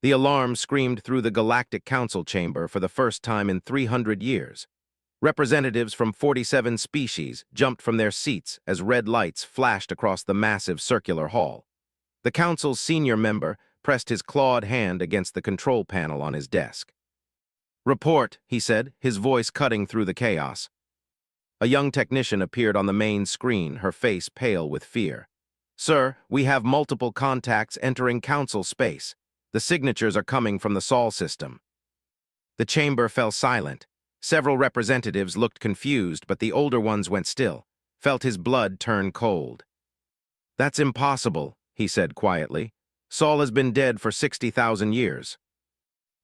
The alarm screamed through the Galactic Council chamber for the first time in 300 years. Representatives from 47 species jumped from their seats as red lights flashed across the massive circular hall. The Council's senior member pressed his clawed hand against the control panel on his desk. "Report," he said, his voice cutting through the chaos. A young technician appeared on the main screen, her face pale with fear. "Sir, we have multiple contacts entering Council space. The signatures are coming from the Sol system." The chamber fell silent. Several representatives looked confused, but the older ones went still, felt his blood turn cold. "That's impossible," he said quietly. "Sol has been dead for 60,000 years.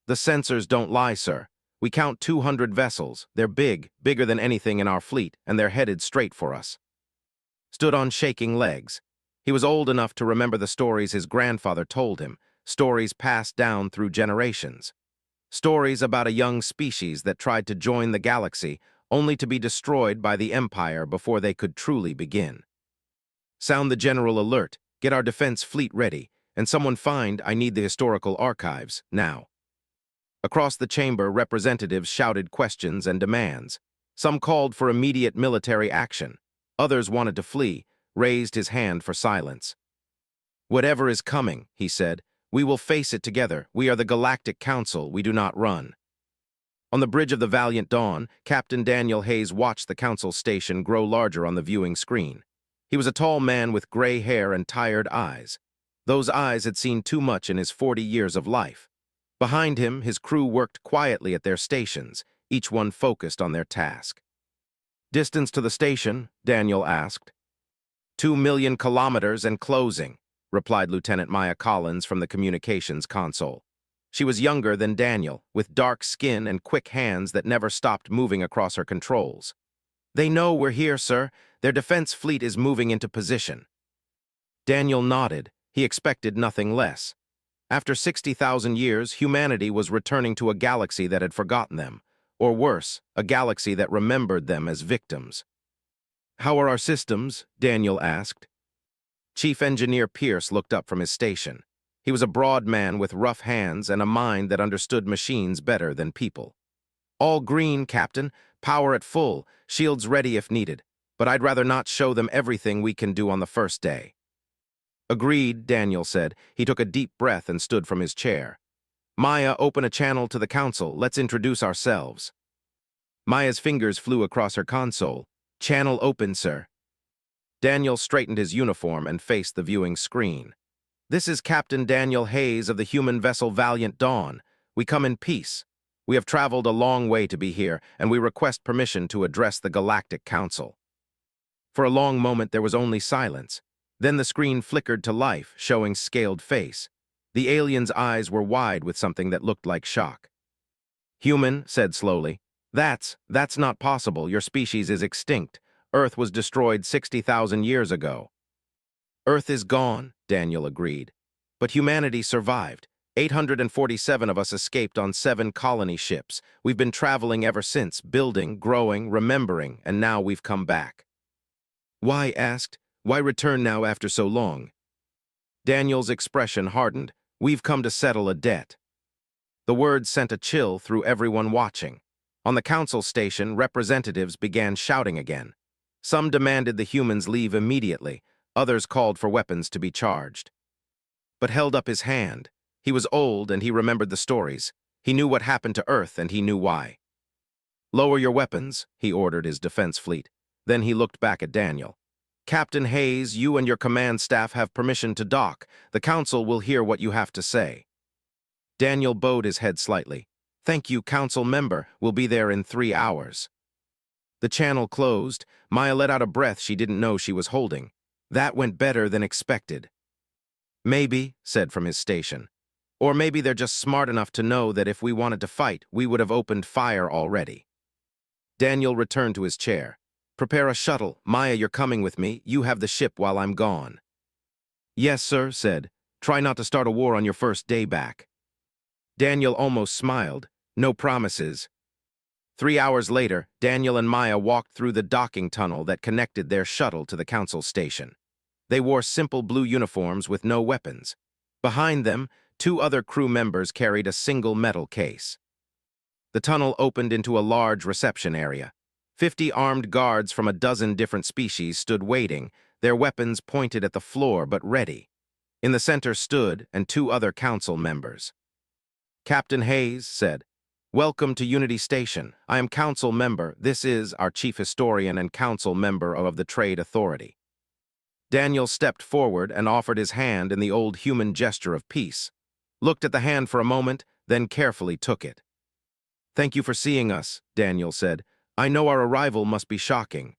"The sensors don't lie, sir. We count 200 vessels. They're big, bigger than anything in our fleet, and they're headed straight for us." Stood on shaking legs. He was old enough to remember the stories his grandfather told him, stories passed down through generations. Stories about a young species that tried to join the galaxy, only to be destroyed by the Empire before they could truly begin. "Sound the general alert, get our defense fleet ready, and someone find I need the historical archives, now." Across the chamber, representatives shouted questions and demands. Some called for immediate military action. Others wanted to flee, raised his hand for silence. "Whatever is coming," he said, "we will face it together. We are the Galactic Council, we do not run." On the bridge of the Valiant Dawn, Captain Daniel Hayes watched the Council station grow larger on the viewing screen. He was a tall man with gray hair and tired eyes. Those eyes had seen too much in his 40 years of life. Behind him, his crew worked quietly at their stations, each one focused on their task. "Distance to the station?" Daniel asked. 2,000,000 kilometers and closing," replied Lieutenant Maya Collins from the communications console. She was younger than Daniel, with dark skin and quick hands that never stopped moving across her controls. "They know we're here, sir. Their defense fleet is moving into position." Daniel nodded. He expected nothing less. After 60,000 years, humanity was returning to a galaxy that had forgotten them, or worse, a galaxy that remembered them as victims. "How are our systems?" Daniel asked. Chief Engineer Pierce looked up from his station. He was a broad man with rough hands and a mind that understood machines better than people. "All green, Captain. Power at full. Shields ready if needed. But I'd rather not show them everything we can do on the first day." "Agreed," Daniel said. He took a deep breath and stood from his chair. "Maya, open a channel to the Council. Let's introduce ourselves." Maya's fingers flew across her console. "Channel open, sir." Daniel straightened his uniform and faced the viewing screen. "This is Captain Daniel Hayes of the human vessel Valiant Dawn. We come in peace. We have traveled a long way to be here, and we request permission to address the Galactic Council." For a long moment there was only silence. Then the screen flickered to life, showing scaled face. The alien's eyes were wide with something that looked like shock. "Human," said slowly, That's not possible. Your species is extinct. Earth was destroyed 60,000 years ago." "Earth is gone," Daniel agreed. "But humanity survived. 847 of us escaped on 7 colony ships. We've been traveling ever since, building, growing, remembering, and now we've come back." "Why?" asked. "Why return now after so long?" Daniel's expression hardened. "We've come to settle a debt." The words sent a chill through everyone watching. On the council station, representatives began shouting again. Some demanded the humans leave immediately. Others called for weapons to be charged. But held up his hand. He was old and he remembered the stories. He knew what happened to Earth and he knew why. "Lower your weapons," he ordered his defense fleet. Then he looked back at Daniel. "Captain Hayes, you and your command staff have permission to dock. The council will hear what you have to say." Daniel bowed his head slightly. "Thank you, council member. We'll be there in 3 hours." The channel closed. Maya let out a breath she didn't know she was holding. That went better than expected. "Maybe," said from his station. "Or maybe they're just smart enough to know that if we wanted to fight, we would have opened fire already." Daniel returned to his chair. "Prepare a shuttle. Maya, you're coming with me. You have the ship while I'm gone." "Yes, sir," said. "Try not to start a war on your first day back." Daniel almost smiled. No promises. 3 hours later, Daniel and Maya walked through the docking tunnel that connected their shuttle to the council station. They wore simple blue uniforms with no weapons. Behind them, Two other crew members carried a single metal case. The tunnel opened into a large reception area. 50 armed guards from a dozen different species stood waiting, their weapons pointed at the floor but ready. In the center stood and two other council members. Captain Hayes said, "Welcome to Unity Station. I am council member. This is our chief historian and council member of the Trade Authority." Daniel stepped forward and offered his hand in the old human gesture of peace, looked at the hand for a moment, then carefully took it. "Thank you for seeing us," Daniel said. "I know our arrival must be shocking."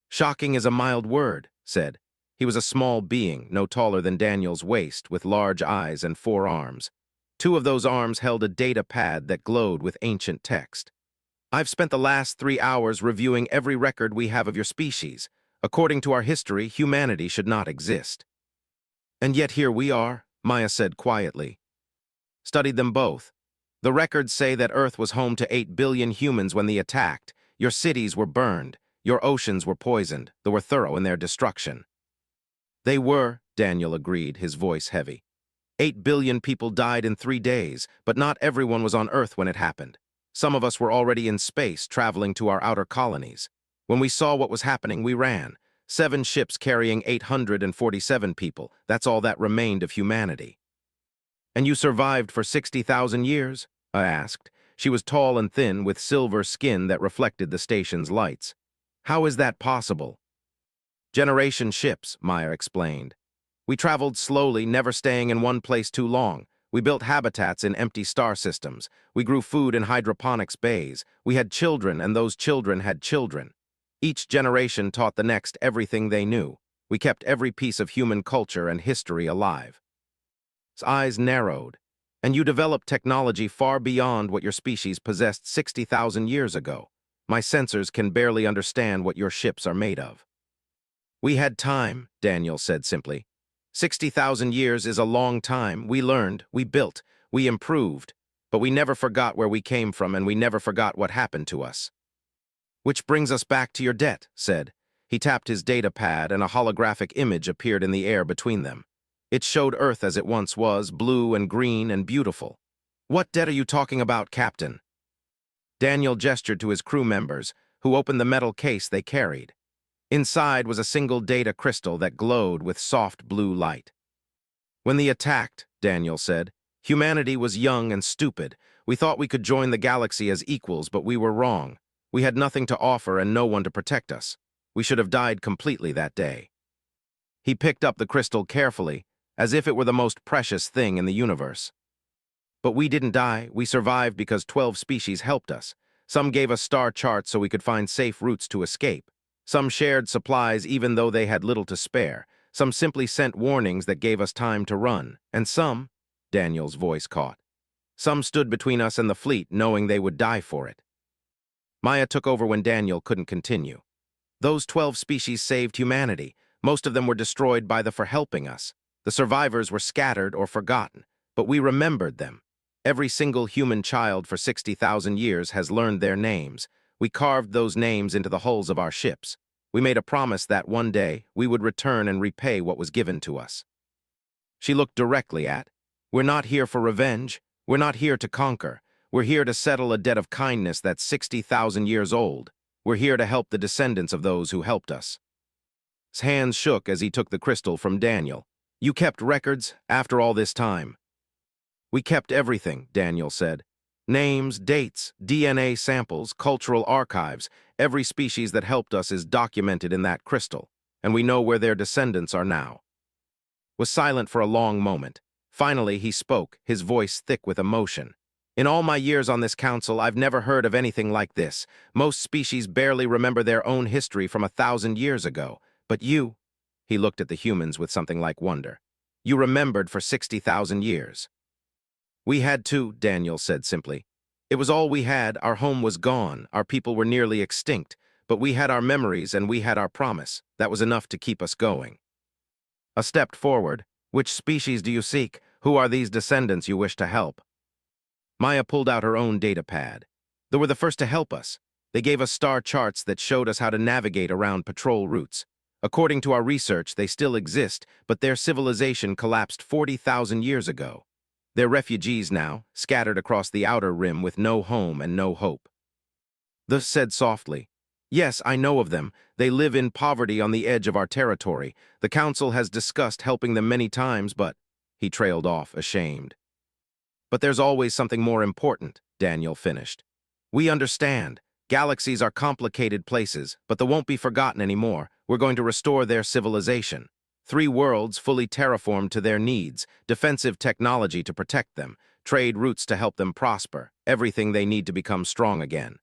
"Shocking is a mild word," said. He was a small being, no taller than Daniel's waist, with large eyes and 4 arms. 2 of those arms held a data pad that glowed with ancient text. "I've spent the last 3 hours reviewing every record we have of your species. According to our history, humanity should not exist." "And yet here we are," Maya said quietly. "Studied them both. The records say that Earth was home to 8 billion humans when they attacked. Your cities were burned. Your oceans were poisoned. They were thorough in their destruction." "They were," Daniel agreed, his voice heavy. 8 billion people died in 3 days, but not everyone was on Earth when it happened. Some of us were already in space, traveling to our outer colonies. When we saw what was happening, we ran. 7 ships carrying 847 people. That's all that remained of humanity. "And you survived for 60,000 years?" I asked. She was tall and thin, with silver skin that reflected the station's lights. "How is that possible?" "Generation ships," Maya explained. "We traveled slowly, never staying in one place too long. We built habitats in empty star systems. We grew food in hydroponics bays. We had children, and those children had children. Each generation taught the next everything they knew. We kept every piece of human culture and history alive." His eyes narrowed. "And you developed technology far beyond what your species possessed 60,000 years ago. My sensors can barely understand what your ships are made of." "We had time," Daniel said simply. 60,000 years is a long time. We learned, we built, we improved, but we never forgot where we came from, and we never forgot what happened to us." "Which brings us back to your debt," said. He tapped his data pad, and a holographic image appeared in the air between them. It showed Earth as it once was, blue and green and beautiful. "What debt are you talking about, Captain?" Daniel gestured to his crew members, who opened the metal case they carried. Inside was a single data crystal that glowed with soft blue light. "When they attacked," Daniel said, "humanity was young and stupid. We thought we could join the galaxy as equals, but we were wrong. We had nothing to offer and no one to protect us. We should have died completely that day." He picked up the crystal carefully, as if it were the most precious thing in the universe. "But we didn't die. We survived because 12 species helped us. Some gave us star charts so we could find safe routes to escape. Some shared supplies even though they had little to spare. Some simply sent warnings that gave us time to run. And some," Daniel's voice caught, "some stood between us and the fleet, knowing they would die for it." Maya took over when Daniel couldn't continue. "Those 12 species saved humanity. Most of them were destroyed by the for helping us. The survivors were scattered or forgotten, but we remembered them. Every single human child for 60,000 years has learned their names. We carved those names into the hulls of our ships. We made a promise that one day we would return and repay what was given to us." She looked directly at, "We're not here for revenge. We're not here to conquer. We're here to settle a debt of kindness that's 60,000 years old. We're here to help the descendants of those who helped us." His hands shook as he took the crystal from Daniel. "You kept records after all this time?" "We kept everything," Daniel said. "Names, dates, DNA samples, cultural archives. Every species that helped us is documented in that crystal, and we know where their descendants are now." Was silent for a long moment. Finally, he spoke, his voice thick with emotion. "In all my years on this council, I've never heard of anything like this. Most species barely remember their own history from 1,000 years ago. But you," he looked at the humans with something like wonder, "you remembered for 60,000 years." "We had to," Daniel said simply. "It was all we had. Our home was gone. Our people were nearly extinct. But we had our memories and we had our promise. That was enough to keep us going." A step forward. "Which species do you seek? Who are these descendants you wish to help?" Maya pulled out her own data pad. "They were the first to help us. They gave us star charts that showed us how to navigate around patrol routes. According to our research, they still exist, but their civilization collapsed 40,000 years ago. They're refugees now, scattered across the outer rim with no home and no hope. Thus said softly, "Yes, I know of them. They live in poverty on the edge of our territory. The Council has discussed helping them many times, but—" He trailed off, ashamed. "But there's always something more important," Daniel finished. "We understand. Galaxies are complicated places, but they won't be forgotten anymore. We're going to restore their civilization. 3 worlds fully terraformed to their needs, defensive technology to protect them, trade routes to help them prosper, everything they need to become strong again."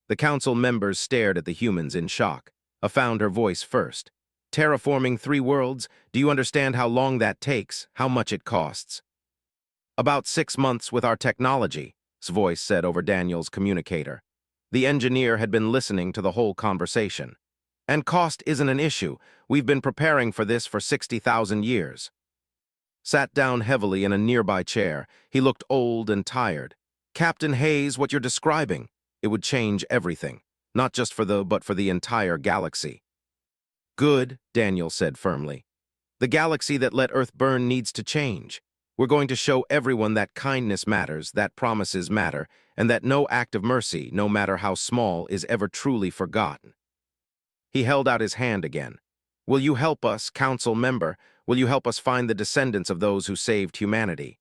The council members stared at the humans in shock. A found her voice first. "Terraforming 3 worlds? Do you understand how long that takes, how much it costs?" "About 6 months with our technology," voice said over Daniel's communicator. The engineer had been listening to the whole conversation. "And cost isn't an issue. We've been preparing for this for 60,000 years." Sat down heavily in a nearby chair, he looked old and tired. "Captain Hayes, what you're describing, it would change everything, not just but for the entire galaxy." "Good," Daniel said firmly. "The galaxy that let Earth burn needs to change. We're going to show everyone that kindness matters, that promises matter, and that no act of mercy, no matter how small, is ever truly forgotten." He held out his hand again. "Will you help us, council member? Will you help us find the descendants of those who saved humanity?"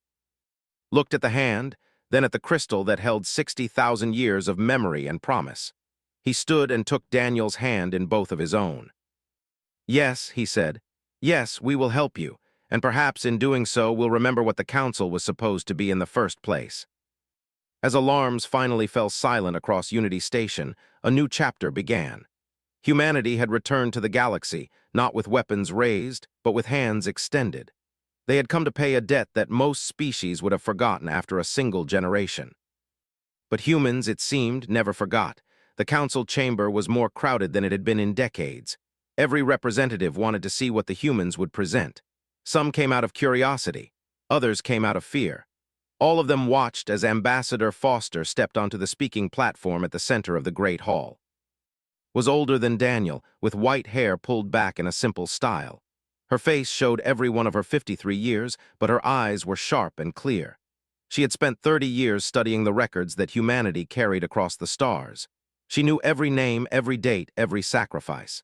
Looked at the hand, then at the crystal that held 60,000 years of memory and promise. He stood and took Daniel's hand in both of his own. "Yes," he said. "Yes, we will help you, and perhaps in doing so we'll remember what the council was supposed to be in the first place." As alarms finally fell silent across Unity Station, a new chapter began. Humanity had returned to the galaxy, not with weapons raised, but with hands extended. They had come to pay a debt that most species would have forgotten after a single generation. But humans, it seemed, never forgot. The council chamber was more crowded than it had been in decades. Every representative wanted to see what the humans would present. Some came out of curiosity. Others came out of fear. All of them watched as Ambassador Foster stepped onto the speaking platform at the center of the Great Hall. Was older than Daniel, with white hair pulled back in a simple style. Her face showed every one of her 53 years, but her eyes were sharp and clear. She had spent 30 years studying the records that humanity carried across the stars. She knew every name, every date, every sacrifice.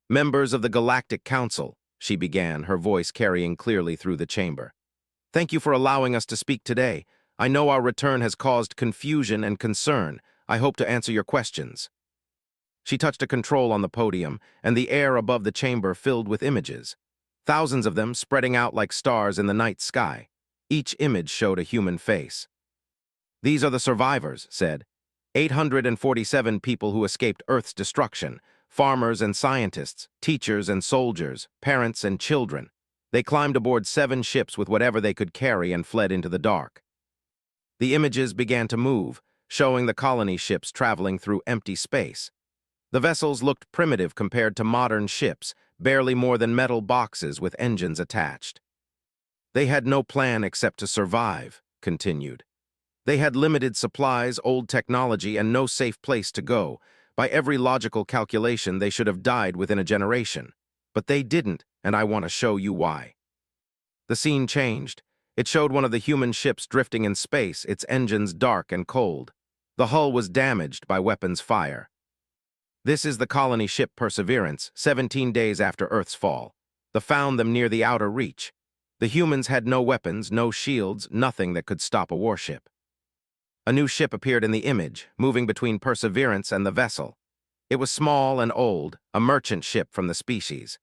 "Members of the Galactic Council," she began, her voice carrying clearly through the chamber. "Thank you for allowing us to speak today. I know our return has caused confusion and concern. I hope to answer your questions." She touched a control on the podium, and the air above the chamber filled with images. Thousands of them spreading out like stars in the night sky. Each image showed a human face. "These are the survivors," said. 847 people who escaped Earth's destruction. Farmers and scientists, teachers and soldiers, parents and children. They climbed aboard 7 ships with whatever they could carry and fled into the dark. The images began to move, showing the colony ships traveling through empty space. The vessels looked primitive compared to modern ships, barely more than metal boxes with engines attached. "They had no plan except to survive," continued. "They had limited supplies, old technology, and no safe place to go. By every logical calculation, they should have died within a generation. But they didn't, and I want to show you why." The scene changed. It showed one of the human ships drifting in space, its engines dark and cold. The hull was damaged by weapons fire. "This is the colony ship Perseverance, 17 days after Earth's fall. They found them near the outer reach. The humans had no weapons, no shields, nothing that could stop a warship." A new ship appeared in the image, moving between Perseverance and the vessel. It was small and old, a merchant ship from the species.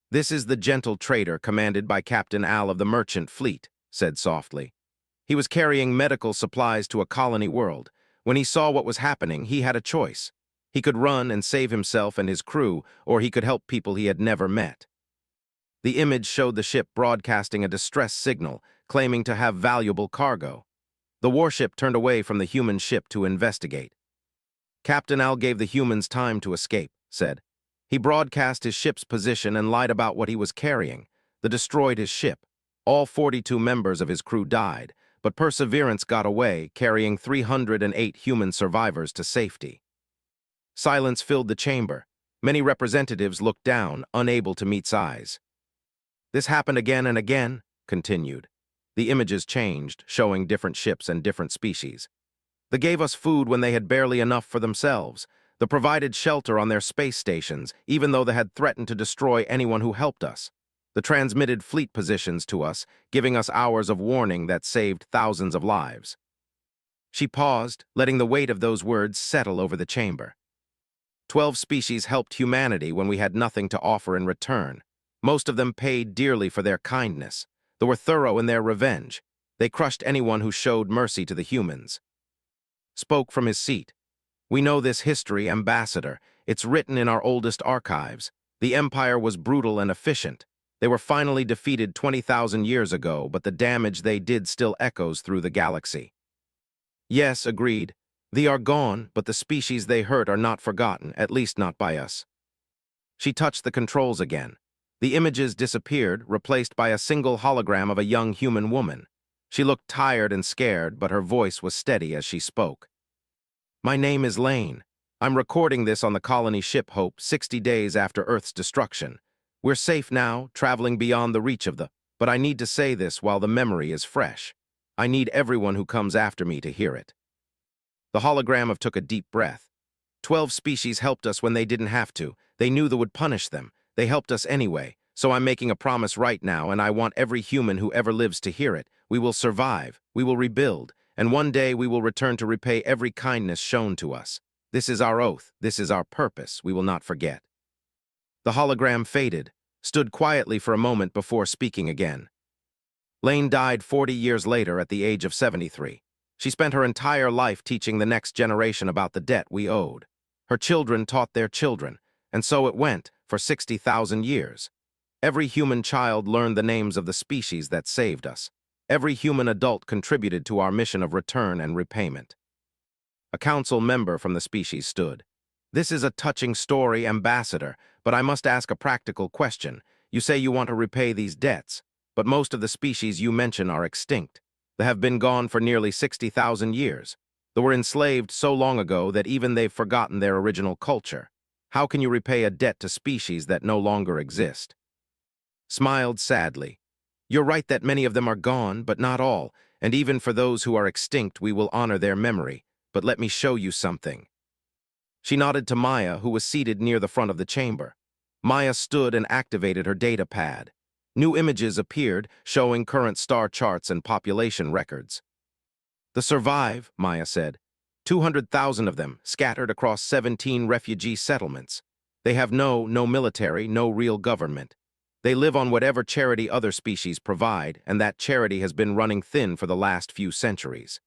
"This is the gentle trader commanded by Captain Al of the merchant fleet," said softly. "He was carrying medical supplies to a colony world. When he saw what was happening, he had a choice. He could run and save himself and his crew, or he could help people he had never met." The image showed the ship broadcasting a distress signal, claiming to have valuable cargo. The warship turned away from the human ship to investigate. "Captain Al gave the humans time to escape," said. "He broadcast his ship's position and lied about what he was carrying. They destroyed his ship. All 42 members of his crew died, but Perseverance got away, carrying 308 human survivors to safety." Silence filled the chamber. Many representatives looked down, unable to meet eyes. "This happened again and again," continued. The images changed, showing different ships and different species. They gave us food when they had barely enough for themselves. They provided shelter on their space stations, even though they had threatened to destroy anyone who helped us. They transmitted fleet positions to us, giving us hours of warning that saved thousands of lives. She paused, letting the weight of those words settle over the chamber. 12 species helped humanity when we had nothing to offer in return. Most of them paid dearly for their kindness. They were thorough in their revenge. They crushed anyone who showed mercy to the humans. Spoke from his seat. We know this history, Ambassador. It's written in our oldest archives. The Empire was brutal and efficient. They were finally defeated 20,000 years ago, but the damage they did still echoes through the galaxy. Yes, agreed. They are gone, but the species they hurt are not forgotten, at least not by us. She touched the controls again. The images disappeared, replaced by a single hologram of a young human woman. She looked tired and scared, but her voice was steady as she spoke. My name is Lane. I'm recording this on the colony ship Hope 60 days after Earth's destruction. We're safe now, traveling beyond the reach of but I need to say this while the memory is fresh. I need everyone who comes after me to hear it. The hologram took a deep breath. 12 species helped us when they didn't have to. They knew they would punish them. They helped us anyway. So I'm making a promise right now, and I want every human who ever lives to hear it. We will survive. We will rebuild. And one day we will return to repay every kindness shown to us. This is our oath. This is our purpose. We will not forget. The hologram faded, stood quietly for a moment before speaking again. Lane died 40 years later at the age of 73. She spent her entire life teaching the next generation about the debt we owed. Her children taught their children, and so it went for 60,000 years. Every human child learned the names of the species that saved us. Every human adult contributed to our mission of return and repayment. A council member from the species stood. This is a touching story, Ambassador, but I must ask a practical question. You say you want to repay these debts, but most of the species you mention are extinct. They have been gone for nearly 60,000 years. They were enslaved so long ago that even they've forgotten their original culture. How can you repay a debt to species that no longer exist? Smiled sadly. You're right that many of them are gone, but not all, and even for those who are extinct, we will honor their memory. But let me show you something. She nodded to Maya, who was seated near the front of the chamber. Maya stood and activated her data pad. New images appeared, showing current star charts and population records. They survive, Maya said. 200,000 of them, scattered across 17 refugee settlements. They have no military, no real government. They live on whatever charity other species provide, and that charity has been running thin for the last few centuries.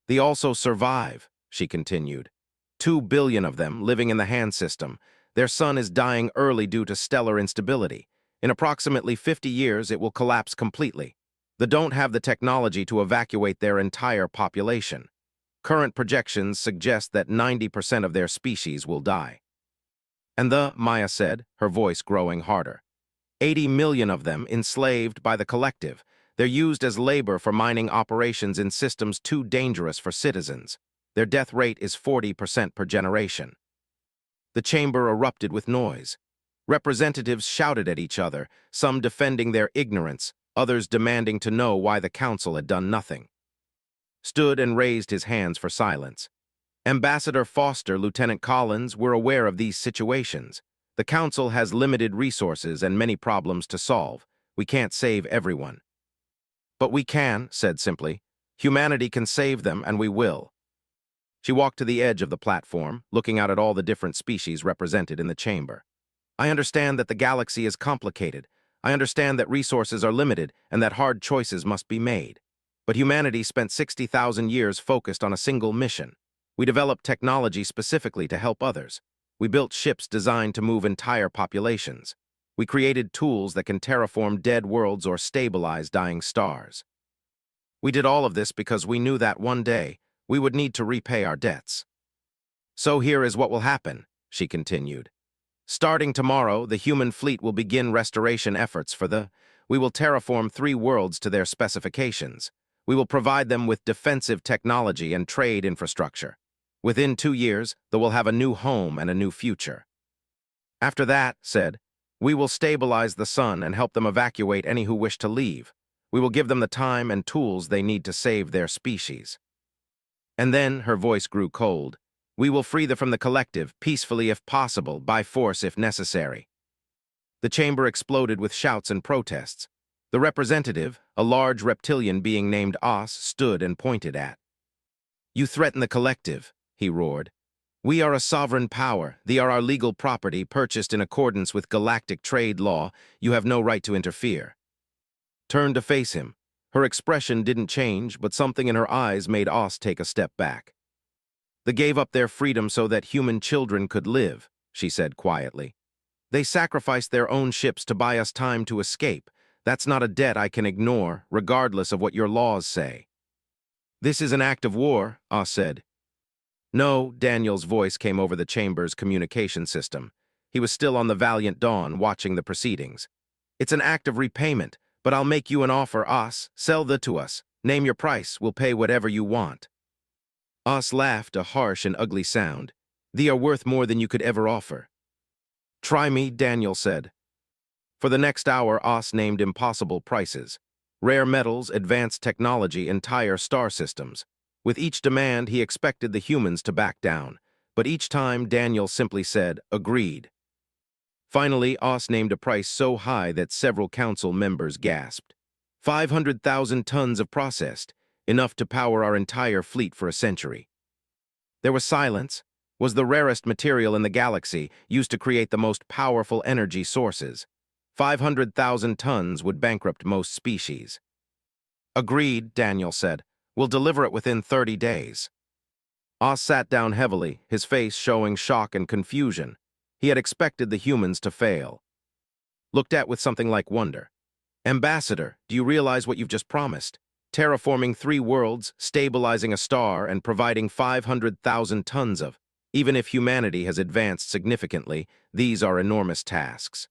They also survive, she continued. 2 billion of them living in the hand system. Their sun is dying early due to stellar instability. In approximately 50 years, it will collapse completely. They don't have the technology to evacuate their entire population. Current projections suggest that 90% of their species will die. And Maya said, her voice growing harder. 80 million of them enslaved by the collective. They're used as labor for mining operations in systems too dangerous for citizens. Their death rate is 40% per generation. The chamber erupted with noise. Representatives shouted at each other, some defending their ignorance, others demanding to know why the council had done nothing. Stood and raised his hands for silence. Ambassador Foster, Lieutenant Collins, were aware of these situations. The council has limited resources and many problems to solve. We can't save everyone. But we can, said simply. Humanity can save them, and we will. She walked to the edge of the platform, looking out at all the different species represented in the chamber. I understand that the galaxy is complicated. I understand that resources are limited and that hard choices must be made. But humanity spent 60,000 years focused on a single mission. We developed technology specifically to help others. We built ships designed to move entire populations. We created tools that can terraform dead worlds or stabilize dying stars. We did all of this because we knew that one day we would need to repay our debts. So here is what will happen, she continued. Starting tomorrow, the human fleet will begin restoration efforts we will terraform 3 worlds to their specifications. We will provide them with defensive technology and trade infrastructure. Within 2 years, they will have a new home and a new future. After that, we will stabilize the sun and help them evacuate any who wish to leave. We will give them the time and tools they need to save their species. And then, her voice grew cold, we will free them from the collective, peacefully if possible, by force if necessary. The chamber exploded with shouts and protests. The representative, a large reptilian being named Os, stood and pointed at. You threaten the collective, he roared. We are a sovereign power. They are our legal property, purchased in accordance with galactic trade law. You have no right to interfere. Turned to face him. Her expression didn't change, but something in her eyes made Os take a step back. They gave up their freedom so that human children could live, she said quietly. They sacrificed their own ships to buy us time to escape. That's not a debt I can ignore, regardless of what your laws say. This is an act of war, Os said. No, Daniel's voice came over the chamber's communication system. He was still on the Valiant Dawn, watching the proceedings. It's an act of repayment, but I'll make you an offer, Os. Sell the to us. Name your price. We'll pay whatever you want. Os laughed, a harsh and ugly sound. They are worth more than you could ever offer. Try me, Daniel said. For the next hour, Os named impossible prices. Rare metals, advanced technology, entire star systems. With each demand, he expected the humans to back down. But each time, Daniel simply said, agreed. Finally, Os named a price so high that several council members gasped. 500,000 tons of processed, enough to power our entire fleet for a century. There was silence. Was the rarest material in the galaxy, used to create the most powerful energy sources. 500,000 tons would bankrupt most species. Agreed, Daniel said. We'll deliver it within 30 days. Os sat down heavily, his face showing shock and confusion. He had expected the humans to fail. Looked at with something like wonder. Ambassador, do you realize what you've just promised? Terraforming 3 worlds, stabilizing a star, and providing 500,000 tons of. Even if humanity has advanced significantly, these are enormous tasks.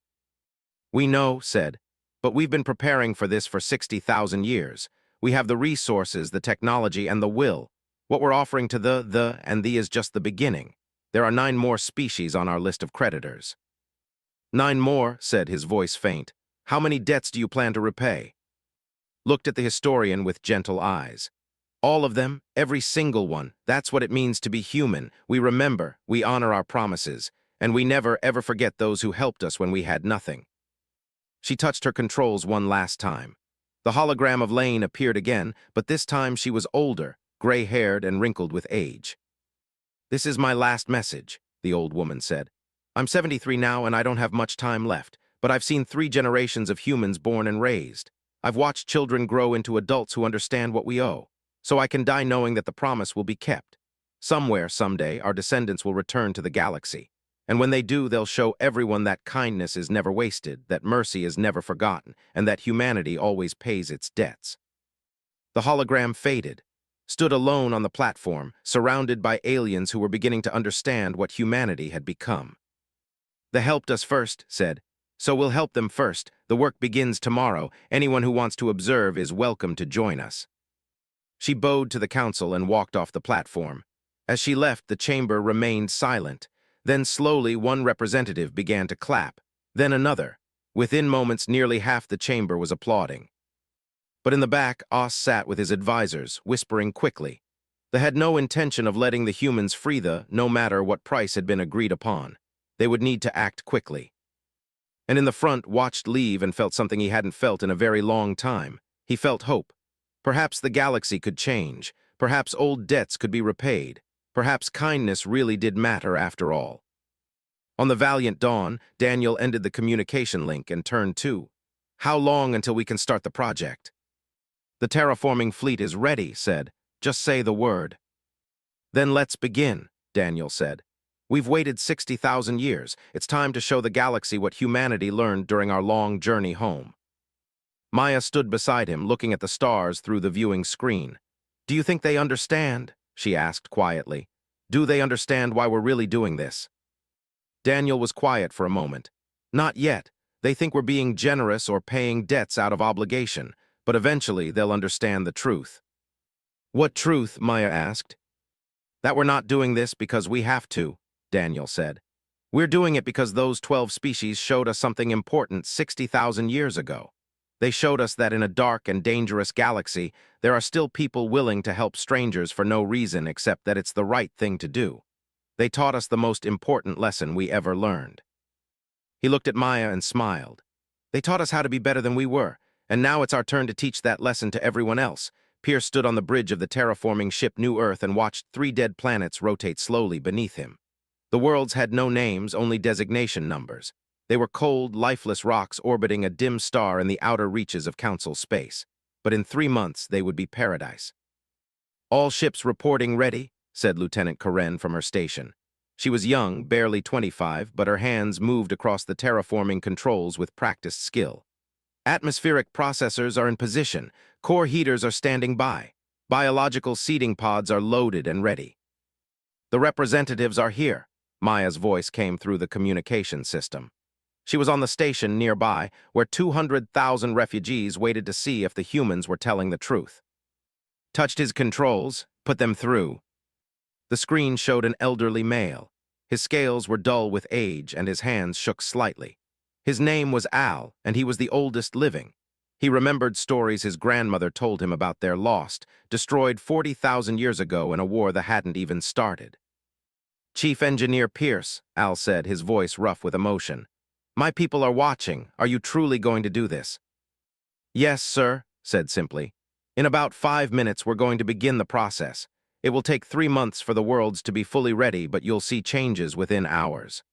We know, said, but we've been preparing for this for 60,000 years. We have the resources, the technology, and the will. What we're offering to the is just the beginning. There are 9 more species on our list of creditors. 9 more, said, his voice faint. How many debts do you plan to repay? Looked at the historian with gentle eyes. All of them, every single one. That's what it means to be human. We remember, we honor our promises, and we never, ever forget those who helped us when we had nothing. She touched her controls one last time. The hologram of Lane appeared again, but this time she was older, gray-haired and wrinkled with age. This is my last message, the old woman said. I'm 73 now and I don't have much time left, but I've seen 3 generations of humans born and raised. I've watched children grow into adults who understand what we owe. So I can die knowing that the promise will be kept. Somewhere, someday, our descendants will return to the galaxy. And when they do, they'll show everyone that kindness is never wasted, that mercy is never forgotten, and that humanity always pays its debts. The hologram faded, stood alone on the platform, surrounded by aliens who were beginning to understand what humanity had become. They helped us first, said. So we'll help them first. The work begins tomorrow. Anyone who wants to observe is welcome to join us. She bowed to the council and walked off the platform. As she left, the chamber remained silent. Then slowly one representative began to clap, then another. Within moments, nearly half the chamber was applauding. But in the back, Os sat with his advisors, whispering quickly. They had no intention of letting the humans free no matter what price had been agreed upon. They would need to act quickly. And in the front, watched leave and felt something he hadn't felt in a very long time. He felt hope. Perhaps the galaxy could change. Perhaps old debts could be repaid. Perhaps kindness really did matter after all. On the Valiant Dawn, Daniel ended the communication link and turned to. How long until we can start the project? The terraforming fleet is ready, said. Just say the word. Then let's begin, Daniel said. We've waited 60,000 years. It's time to show the galaxy what humanity learned during our long journey home. Maya stood beside him, looking at the stars through the viewing screen. Do you think they understand? She asked quietly. Do they understand why we're really doing this? Daniel was quiet for a moment. Not yet. They think we're being generous or paying debts out of obligation, but eventually they'll understand the truth. What truth? Maya asked. That we're not doing this because we have to, Daniel said. We're doing it because those 12 species showed us something important 60,000 years ago. They showed us that in a dark and dangerous galaxy, there are still people willing to help strangers for no reason except that it's the right thing to do. They taught us the most important lesson we ever learned. He looked at Maya and smiled. They taught us how to be better than we were, and now it's our turn to teach that lesson to everyone else. Pierce stood on the bridge of the terraforming ship New Earth and watched 3 dead planets rotate slowly beneath him. The worlds had no names, only designation numbers. They were cold, lifeless rocks orbiting a dim star in the outer reaches of Council space. But in 3 months, they would be paradise. "All ships reporting ready," said Lieutenant Karen from her station. She was young, barely 25, but her hands moved across the terraforming controls with practiced skill. "Atmospheric processors are in position. Core heaters are standing by. Biological seeding pods are loaded and ready." "The representatives are here," Maya's voice came through the communication system. She was on the station nearby, where 200,000 refugees waited to see if the humans were telling the truth. "Touched his controls, put them through." The screen showed an elderly male. His scales were dull with age, and his hands shook slightly. His name was Al, and he was the oldest living. He remembered stories his grandmother told him about their lost, destroyed 40,000 years ago in a war that hadn't even started. "Chief Engineer Pierce," Al said, his voice rough with emotion. "My people are watching. Are you truly going to do this?" "Yes, sir," said simply. "In about 5 minutes, we're going to begin the process. It will take 3 months for the worlds to be fully ready, but you'll see changes within hours."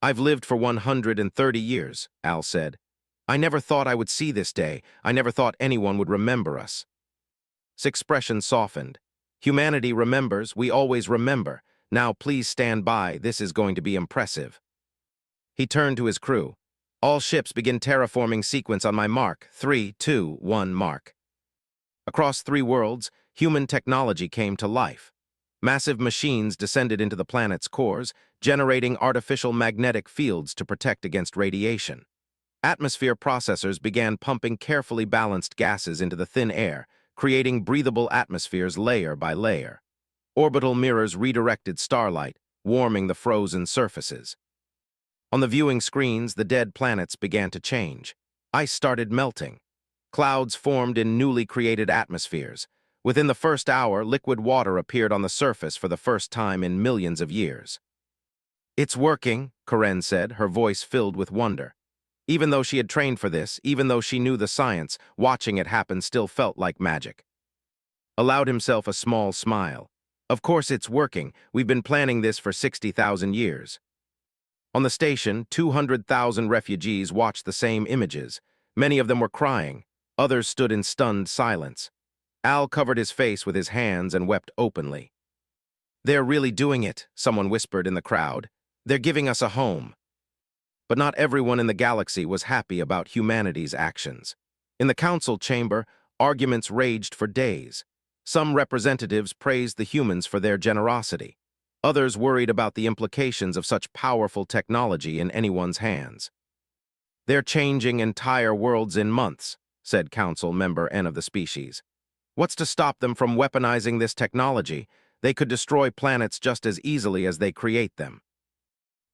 "I've lived for 130 years, Al said. "I never thought I would see this day. I never thought anyone would remember us." His expression softened. "Humanity remembers. We always remember. Now please stand by. This is going to be impressive." He turned to his crew. "All ships begin terraforming sequence on my mark. 3, 2, 1, mark." Across 3 worlds, human technology came to life. Massive machines descended into the planet's cores, generating artificial magnetic fields to protect against radiation. Atmosphere processors began pumping carefully balanced gases into the thin air, creating breathable atmospheres layer by layer. Orbital mirrors redirected starlight, warming the frozen surfaces. On the viewing screens, the dead planets began to change. Ice started melting. Clouds formed in newly created atmospheres. Within the first hour, liquid water appeared on the surface for the first time in millions of years. "It's working," Karen said, her voice filled with wonder. Even though she had trained for this, even though she knew the science, watching it happen still felt like magic. Allowed himself a small smile. "Of course it's working. We've been planning this for 60,000 years." On the station, 200,000 refugees watched the same images. Many of them were crying. Others stood in stunned silence. Al covered his face with his hands and wept openly. "They're really doing it," someone whispered in the crowd. "They're giving us a home." But not everyone in the galaxy was happy about humanity's actions. In the council chamber, arguments raged for days. Some representatives praised the humans for their generosity. Others worried about the implications of such powerful technology in anyone's hands. "They're changing entire worlds in months," said Council Member N of the species. "What's to stop them from weaponizing this technology? They could destroy planets just as easily as they create them."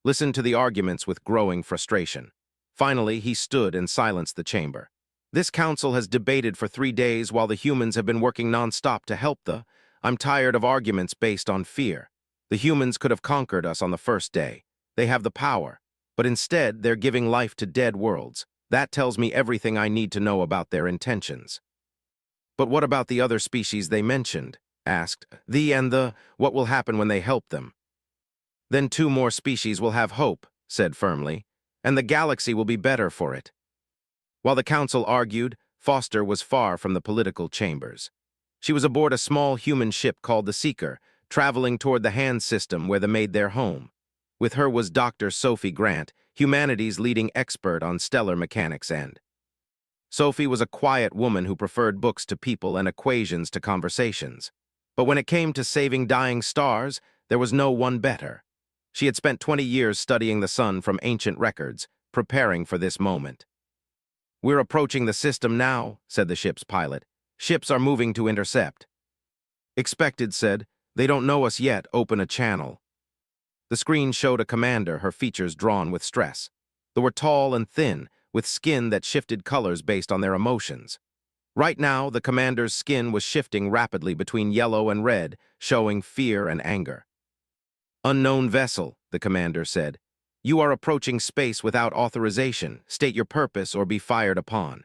Listened to the arguments with growing frustration. Finally, he stood and silenced the chamber. "This council has debated for 3 days while the humans have been working non-stop to help I'm tired of arguments based on fear. The humans could have conquered us on the first day. They have the power. But instead, they're giving life to dead worlds. That tells me everything I need to know about their intentions." "But what about the other species they mentioned?" asked. What will happen when they help them?" "Then 2 more species will have hope," said firmly, "and the galaxy will be better for it." While the council argued, Foster was far from the political chambers. She was aboard a small human ship called the Seeker, traveling toward the Hand System where they made their home. With her was Dr. Sophie Grant, humanity's leading expert on stellar mechanics end. Sophie was a quiet woman who preferred books to people and equations to conversations. But when it came to saving dying stars, there was no one better. She had spent 20 years studying the sun from ancient records, preparing for this moment. "We're approaching the system now," said the ship's pilot. "Ships are moving to intercept." "Expected," said. "They don't know us yet. Open a channel." The screen showed a commander, her features drawn with stress. They were tall and thin, with skin that shifted colors based on their emotions. Right now, the commander's skin was shifting rapidly between yellow and red, showing fear and anger. "Unknown vessel," the commander said. "You are approaching space without authorization. State your purpose or be fired upon."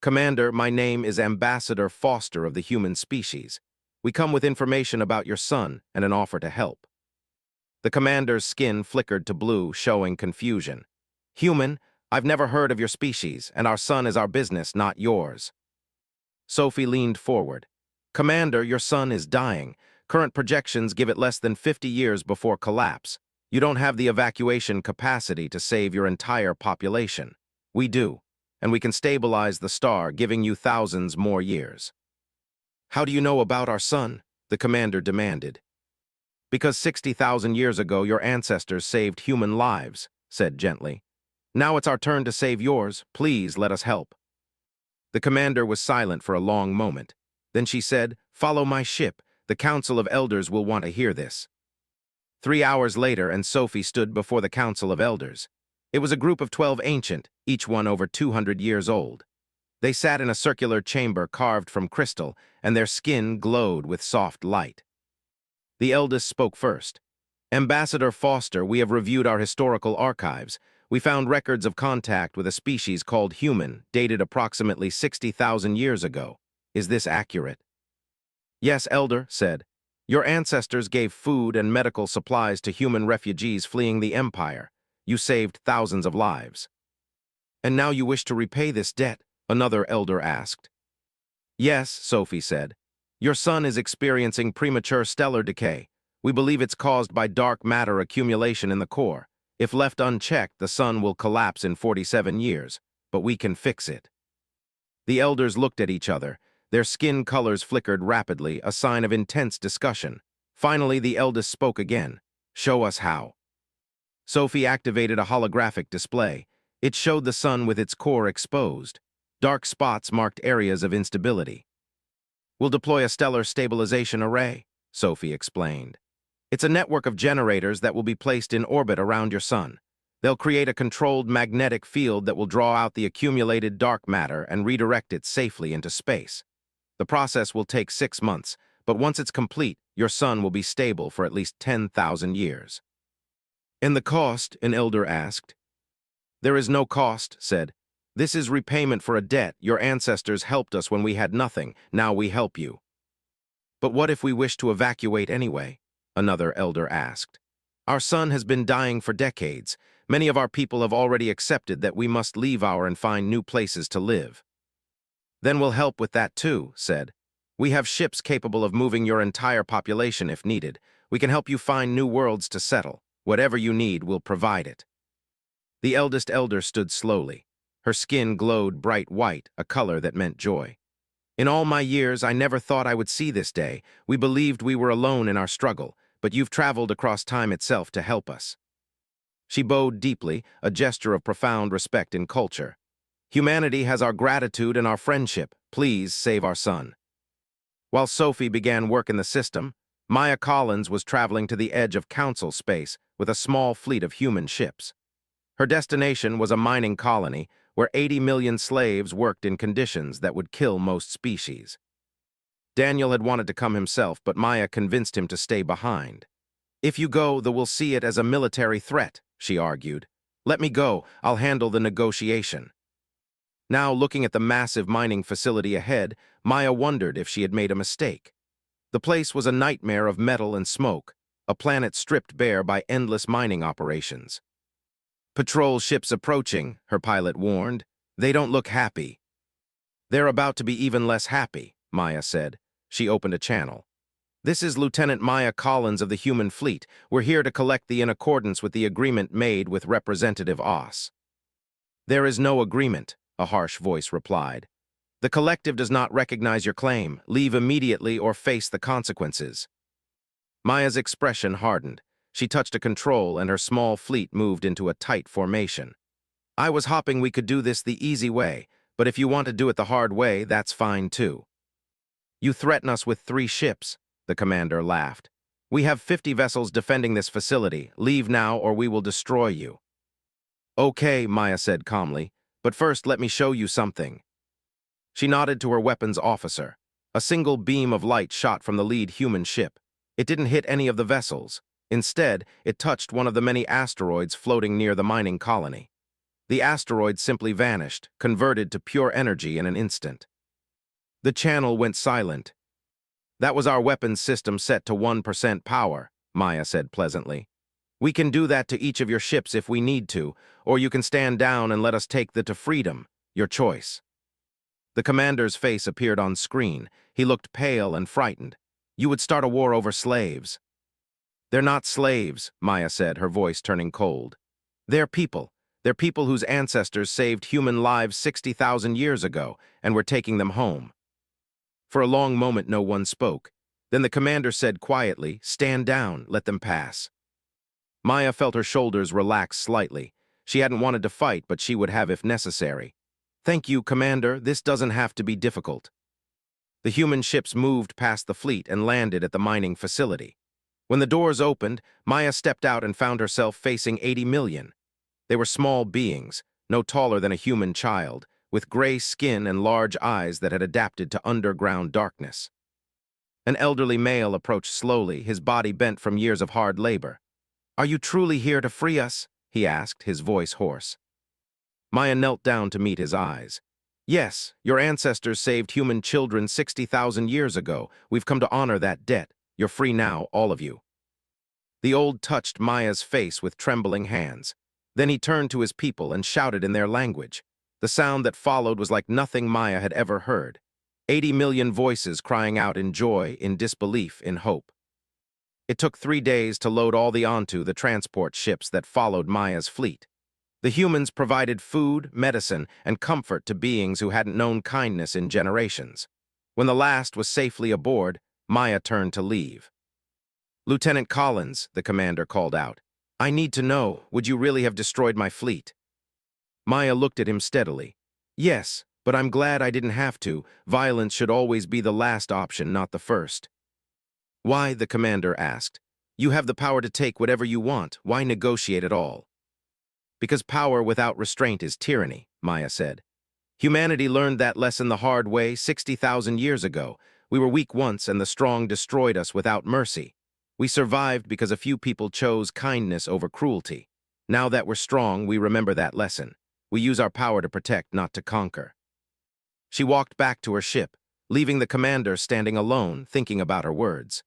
"Commander, my name is Ambassador Foster of the human species. We come with information about your son and an offer to help." The commander's skin flickered to blue, showing confusion. "Human, I've never heard of your species, and our son is our business, not yours." Sophie leaned forward. "Commander, your son is dying. Current projections give it less than 50 years before collapse. You don't have the evacuation capacity to save your entire population. We do, and we can stabilize the star, giving you thousands more years." "How do you know about our son?" the commander demanded. "Because 60,000 years ago your ancestors saved human lives," said gently. "Now it's our turn to save yours. Please let us help." The commander was silent for a long moment. Then she said, "Follow my ship. The Council of Elders will want to hear this." 3 hours later, and Sophie stood before the Council of Elders. It was a group of 12 ancient, each one over 200 years old. They sat in a circular chamber carved from crystal, and their skin glowed with soft light. The eldest spoke first. "Ambassador Foster, we have reviewed our historical archives. We found records of contact with a species called human, dated approximately 60,000 years ago. Is this accurate?" "Yes, Elder said. Your ancestors gave food and medical supplies to human refugees fleeing the Empire. You saved thousands of lives." "And now you wish to repay this debt?" another elder asked. "Yes," Sophie said. "Your son is experiencing premature stellar decay. We believe it's caused by dark matter accumulation in the core. If left unchecked, the sun will collapse in 47 years, but we can fix it." The elders looked at each other. Their skin colors flickered rapidly, a sign of intense discussion. Finally, the eldest spoke again. "Show us how." Sophie activated a holographic display. It showed the sun with its core exposed. Dark spots marked areas of instability. "We'll deploy a stellar stabilization array," Sophie explained. "It's a network of generators that will be placed in orbit around your sun. They'll create a controlled magnetic field that will draw out the accumulated dark matter and redirect it safely into space. The process will take 6 months, but once it's complete, your sun will be stable for at least 10,000 years. "And the cost?" an elder asked. "There is no cost," said. "This is repayment for a debt. Your ancestors helped us when we had nothing. Now we help you." "But what if we wish to evacuate anyway?" another elder asked. "Our sun has been dying for decades. Many of our people have already accepted that we must leave our and find new places to live." "Then we'll help with that too," said. "We have ships capable of moving your entire population if needed. We can help you find new worlds to settle. Whatever you need, we'll provide it." The eldest elder stood slowly. Her skin glowed bright white, a color that meant joy. "In all my years, I never thought I would see this day. We believed we were alone in our struggle, but you've traveled across time itself to help us." She bowed deeply, a gesture of profound respect and culture. "Humanity has our gratitude and our friendship. Please save our son." While Sophie began work in the system, Maya Collins was traveling to the edge of council space with a small fleet of human ships. Her destination was a mining colony where 80 million slaves worked in conditions that would kill most species. Daniel had wanted to come himself, but Maya convinced him to stay behind. "If you go, they will see it as a military threat," she argued. "Let me go. I'll handle the negotiation." Now, looking at the massive mining facility ahead, Maya wondered if she had made a mistake. The place was a nightmare of metal and smoke, a planet stripped bare by endless mining operations. "Patrol ships approaching," her pilot warned. "They don't look happy." "They're about to be even less happy," Maya said. She opened a channel. "This is Lieutenant Maya Collins of the Human Fleet. We're here to collect in accordance with the agreement made with Representative Oss." "There is no agreement," a harsh voice replied. "The collective does not recognize your claim. Leave immediately or face the consequences." Maya's expression hardened. She touched a control and her small fleet moved into a tight formation. "I was hoping we could do this the easy way, but if you want to do it the hard way, that's fine too." "You threaten us with 3 ships," the commander laughed. "We have 50 vessels defending this facility. Leave now or we will destroy you." "Okay," Maya said calmly. But first, let me show you something. She nodded to her weapons officer. A single beam of light shot from the lead human ship. It didn't hit any of the vessels. Instead, it touched one of the many asteroids floating near the mining colony. The asteroid simply vanished, converted to pure energy in an instant. The channel went silent. That was our weapons system set to 1% power, Maya said pleasantly. We can do that to each of your ships if we need to, or you can stand down and let us take the to freedom, your choice. The commander's face appeared on screen. He looked pale and frightened. You would start a war over slaves. They're not slaves, Maya said, her voice turning cold. They're people. They're people whose ancestors saved human lives 60,000 years ago, and we're taking them home. For a long moment, no one spoke. Then the commander said quietly, "Stand down, let them pass." Maya felt her shoulders relax slightly. She hadn't wanted to fight, but she would have if necessary. "Thank you, Commander. This doesn't have to be difficult." The human ships moved past the fleet and landed at the mining facility. When the doors opened, Maya stepped out and found herself facing 80 million. They were small beings, no taller than a human child, with gray skin and large eyes that had adapted to underground darkness. An elderly male approached slowly, his body bent from years of hard labor. "Are you truly here to free us?" he asked, his voice hoarse. Maya knelt down to meet his eyes. "Yes, your ancestors saved human children 60,000 years ago. We've come to honor that debt. You're free now, all of you." The old touched Maya's face with trembling hands. Then he turned to his people and shouted in their language. The sound that followed was like nothing Maya had ever heard. 80 million voices crying out in joy, in disbelief, in hope. It took 3 days to load all the transport ships that followed Maya's fleet. The humans provided food, medicine, and comfort to beings who hadn't known kindness in generations. When the last was safely aboard, Maya turned to leave. "Lieutenant Collins," the commander called out, "I need to know, would you really have destroyed my fleet?" Maya looked at him steadily. "Yes, but I'm glad I didn't have to. Violence should always be the last option, not the first." "Why?" the commander asked. "You have the power to take whatever you want. Why negotiate at all?" "Because power without restraint is tyranny," Maya said. "Humanity learned that lesson the hard way 60,000 years ago. We were weak once and the strong destroyed us without mercy. We survived because a few people chose kindness over cruelty. Now that we're strong, we remember that lesson. We use our power to protect, not to conquer." She walked back to her ship, leaving the commander standing alone, thinking about her words.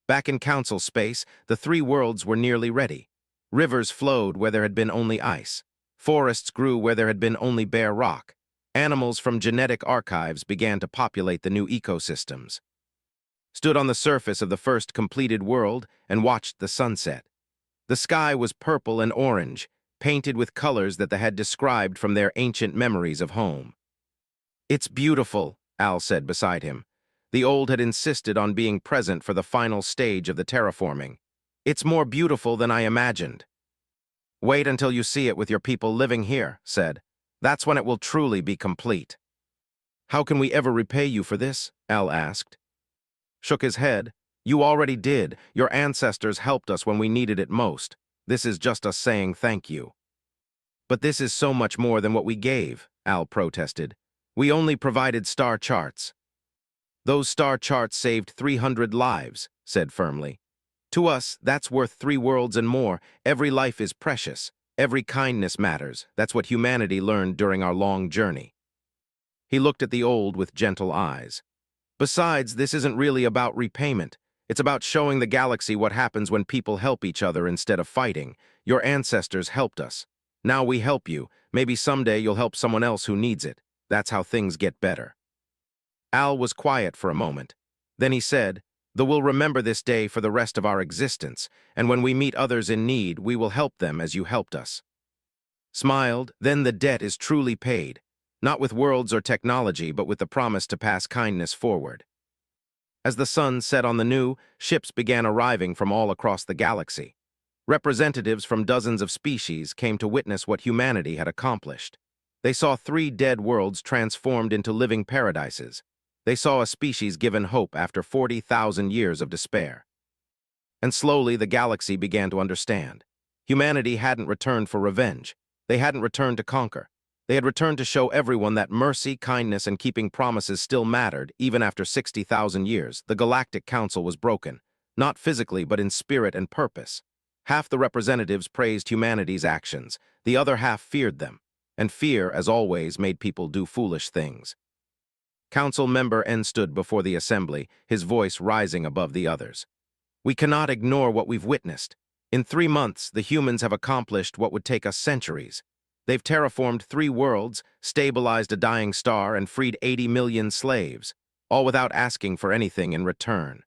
Back in council space, the 3 worlds were nearly ready. Rivers flowed where there had been only ice. Forests grew where there had been only bare rock. Animals from genetic archives began to populate the new ecosystems. Stood on the surface of the first completed world and watched the sunset. The sky was purple and orange, painted with colors that they had described from their ancient memories of home. "It's beautiful," Al said beside him. The old had insisted on being present for the final stage of the terraforming. "It's more beautiful than I imagined." "Wait until you see it with your people living here," said. "That's when it will truly be complete." "How can we ever repay you for this?" Al asked. Shook his head. "You already did. Your ancestors helped us when we needed it most. This is just us saying thank you." "But this is so much more than what we gave," Al protested. "We only provided star charts." "Those star charts saved 300 lives," said firmly. "To us, that's worth 3 worlds and more. Every life is precious. Every kindness matters. That's what humanity learned during our long journey." He looked at the old with gentle eyes. "Besides, this isn't really about repayment. It's about showing the galaxy what happens when people help each other instead of fighting. Your ancestors helped us. Now we help you. Maybe someday you'll help someone else who needs it. That's how things get better." Al was quiet for a moment. Then he said, "Though we'll remember this day for the rest of our existence, and when we meet others in need, we will help them as you helped us." Smiled, "Then the debt is truly paid. Not with worlds or technology, but with the promise to pass kindness forward." As the sun set on the new, ships began arriving from all across the galaxy. Representatives from dozens of species came to witness what humanity had accomplished. They saw 3 dead worlds transformed into living paradises. They saw a species given hope after 40,000 years of despair. And slowly the galaxy began to understand. Humanity hadn't returned for revenge. They hadn't returned to conquer. They had returned to show everyone that mercy, kindness, and keeping promises still mattered, even after 60,000 years. The Galactic Council was broken, not physically but in spirit and purpose. Half the representatives praised humanity's actions, the other half feared them, and fear, as always, made people do foolish things. Council Member N stood before the assembly, his voice rising above the others. We cannot ignore what we've witnessed. In 3 months, the humans have accomplished what would take us centuries. They've terraformed 3 worlds, stabilized a dying star, and freed 80 million slaves, all without asking for anything in return.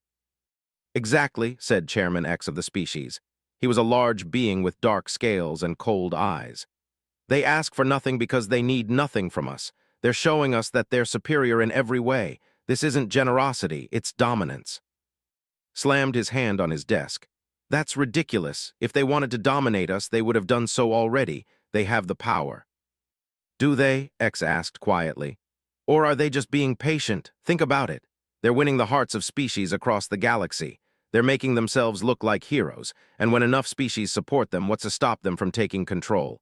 Exactly, said Chairman X of the species. He was a large being with dark scales and cold eyes. They ask for nothing because they need nothing from us. They're showing us that they're superior in every way. This isn't generosity, it's dominance. Slammed his hand on his desk. That's ridiculous. If they wanted to dominate us, they would have done so already. They have the power. Do they? X asked quietly. Or are they just being patient? Think about it. They're winning the hearts of species across the galaxy. They're making themselves look like heroes, and when enough species support them, what's to stop them from taking control?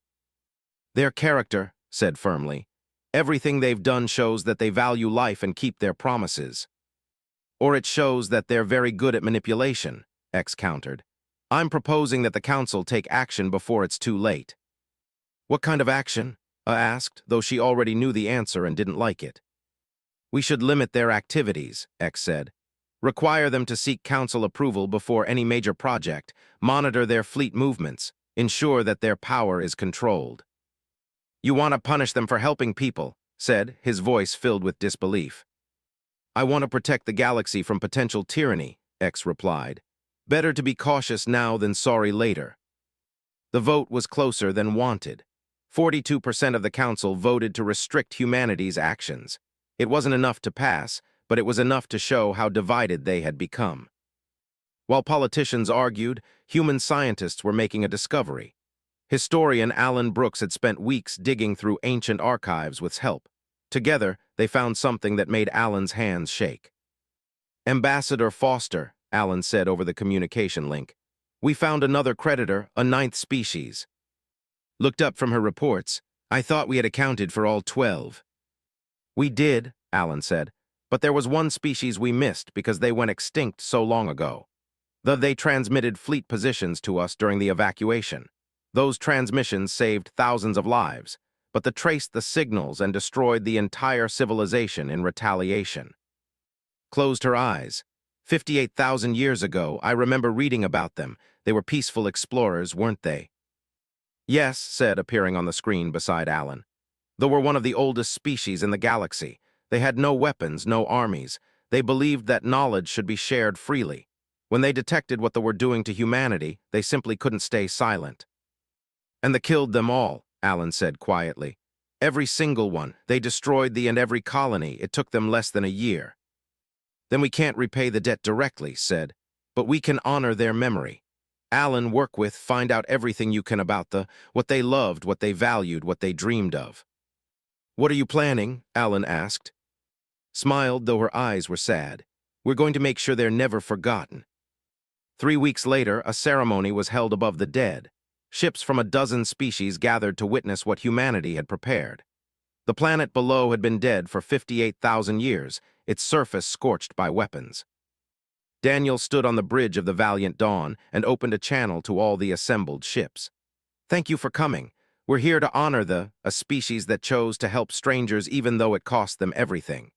Their character, said firmly. Everything they've done shows that they value life and keep their promises. Or it shows that they're very good at manipulation, X countered. I'm proposing that the Council take action before it's too late. What kind of action? Asked, though she already knew the answer and didn't like it. We should limit their activities, X said. Require them to seek Council approval before any major project, monitor their fleet movements, ensure that their power is controlled. You want to punish them for helping people, said, his voice filled with disbelief. I want to protect the galaxy from potential tyranny, X replied. Better to be cautious now than sorry later. The vote was closer than wanted. 42% of the Council voted to restrict humanity's actions. It wasn't enough to pass, but it was enough to show how divided they had become. While politicians argued, human scientists were making a discovery. Historian Alan Brooks had spent weeks digging through ancient archives with help. Together, they found something that made Alan's hands shake. Ambassador Foster, Alan said over the communication link. We found another creditor, a 9th species. Looked up from her reports. I thought we had accounted for all 12. We did, Alan said, but there was one species we missed because they went extinct so long ago. They transmitted fleet positions to us during the evacuation. Those transmissions saved thousands of lives, but they traced the signals and destroyed the entire civilization in retaliation. Closed her eyes. 58,000 years ago, I remember reading about them. They were peaceful explorers, weren't they? Yes, said, appearing on the screen beside Alan. They were one of the oldest species in the galaxy. They had no weapons, no armies. They believed that knowledge should be shared freely. When they detected what they were doing to humanity, they simply couldn't stay silent. And they killed them all, Alan said quietly. Every single one. They destroyed the and every colony. It took them less than a year. Then we can't repay the debt directly, said, but we can honor their memory. Alan, work with, find out everything you can about what they loved, what they valued, what they dreamed of. What are you planning? Alan asked. Smiled, though her eyes were sad. We're going to make sure they're never forgotten. 3 weeks later, a ceremony was held above the dead. Ships from a dozen species gathered to witness what humanity had prepared. The planet below had been dead for 58,000 years, its surface scorched by weapons. Daniel stood on the bridge of the Valiant Dawn and opened a channel to all the assembled ships. Thank you for coming. We're here to honor a species that chose to help strangers even though it cost them everything.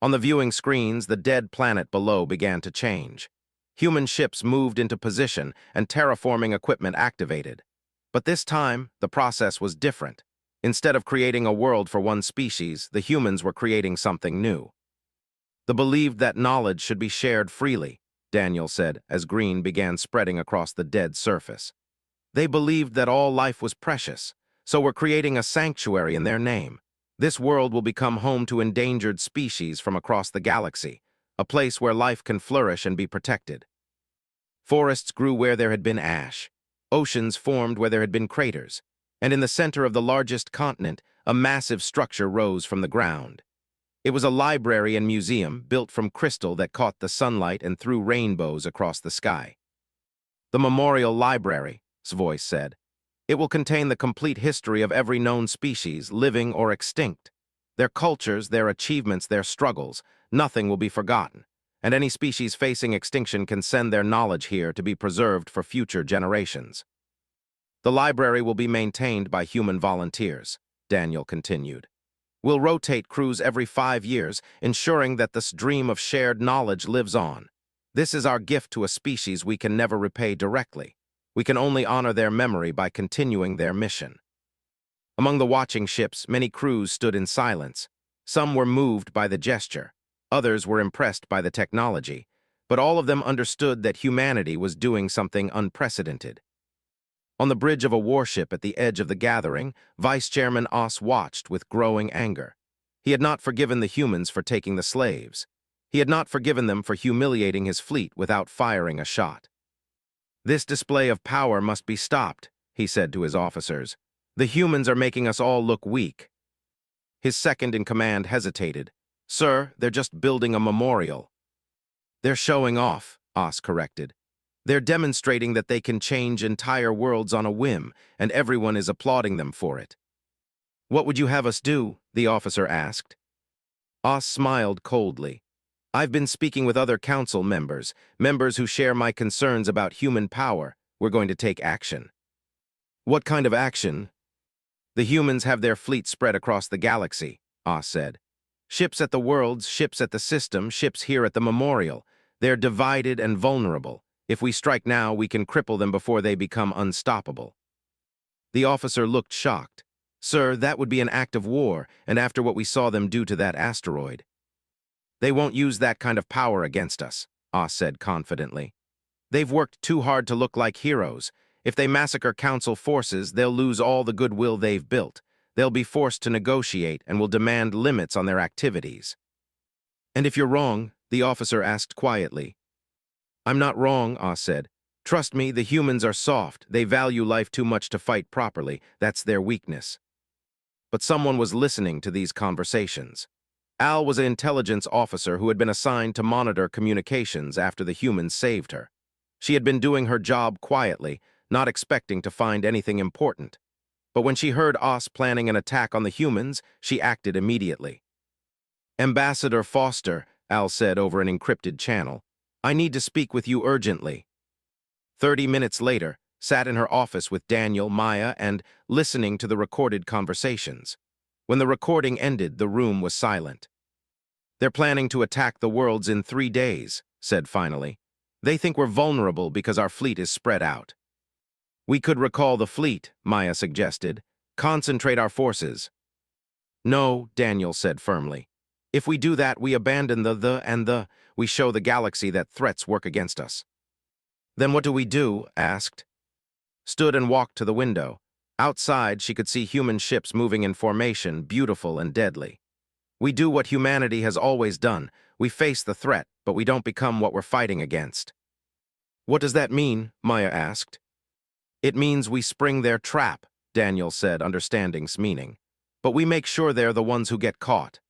On the viewing screens, the dead planet below began to change. Human ships moved into position and terraforming equipment activated. But this time, the process was different. Instead of creating a world for one species, the humans were creating something new. They believed that knowledge should be shared freely, Daniel said, as green began spreading across the dead surface. They believed that all life was precious, so we're creating a sanctuary in their name. This world will become home to endangered species from across the galaxy, a place where life can flourish and be protected. Forests grew where there had been ash. Oceans formed where there had been craters. And in the center of the largest continent, a massive structure rose from the ground. It was a library and museum built from crystal that caught the sunlight and threw rainbows across the sky. The Memorial Library's voice said. It will contain the complete history of every known species, living or extinct. Their cultures, their achievements, their struggles, nothing will be forgotten, and any species facing extinction can send their knowledge here to be preserved for future generations. The library will be maintained by human volunteers, Daniel continued. We'll rotate crews every 5 years, ensuring that this dream of shared knowledge lives on. This is our gift to a species we can never repay directly. We can only honor their memory by continuing their mission. Among the watching ships, many crews stood in silence. Some were moved by the gesture. Others were impressed by the technology. But all of them understood that humanity was doing something unprecedented. On the bridge of a warship at the edge of the gathering, Vice Chairman Oss watched with growing anger. He had not forgiven the humans for taking the slaves. He had not forgiven them for humiliating his fleet without firing a shot. This display of power must be stopped, he said to his officers. The humans are making us all look weak. His second-in-command hesitated. Sir, they're just building a memorial. They're showing off, Oss corrected. They're demonstrating that they can change entire worlds on a whim, and everyone is applauding them for it. What would you have us do? The officer asked. Oss smiled coldly. I've been speaking with other council members who share my concerns about human power. We're going to take action. What kind of action? The humans have their fleet spread across the galaxy, Oss said. Ships at the worlds, ships at the system, ships here at the memorial. They're divided and vulnerable. If we strike now, we can cripple them before they become unstoppable. The officer looked shocked. Sir, that would be an act of war, and after what we saw them do to that asteroid. They won't use that kind of power against us, Oss said confidently. They've worked too hard to look like heroes. If they massacre Council forces, they'll lose all the goodwill they've built. They'll be forced to negotiate and will demand limits on their activities. And if you're wrong, the officer asked quietly. I'm not wrong, Oss said. Trust me, the humans are soft. They value life too much to fight properly. That's their weakness. But someone was listening to these conversations. Al was an intelligence officer who had been assigned to monitor communications after the humans saved her. She had been doing her job quietly, not expecting to find anything important. But when she heard Oss planning an attack on the humans, she acted immediately. Ambassador Foster, Al said over an encrypted channel, I need to speak with you urgently. 30 minutes later, sat in her office with Daniel, Maya, and listening to the recorded conversations. When the recording ended, the room was silent. They're planning to attack the worlds in 3 days, said finally. They think we're vulnerable because our fleet is spread out. We could recall the fleet, Maya suggested. Concentrate our forces. No, Daniel said firmly. If we do that, we abandon we show the galaxy that threats work against us. Then what do we do? Asked. Stood and walked to the window. Outside, she could see human ships moving in formation, beautiful and deadly. We do what humanity has always done. We face the threat, but we don't become what we're fighting against. What does that mean? Maya asked. It means we spring their trap, Daniel said, understanding's meaning. But we make sure they're the ones who get caught.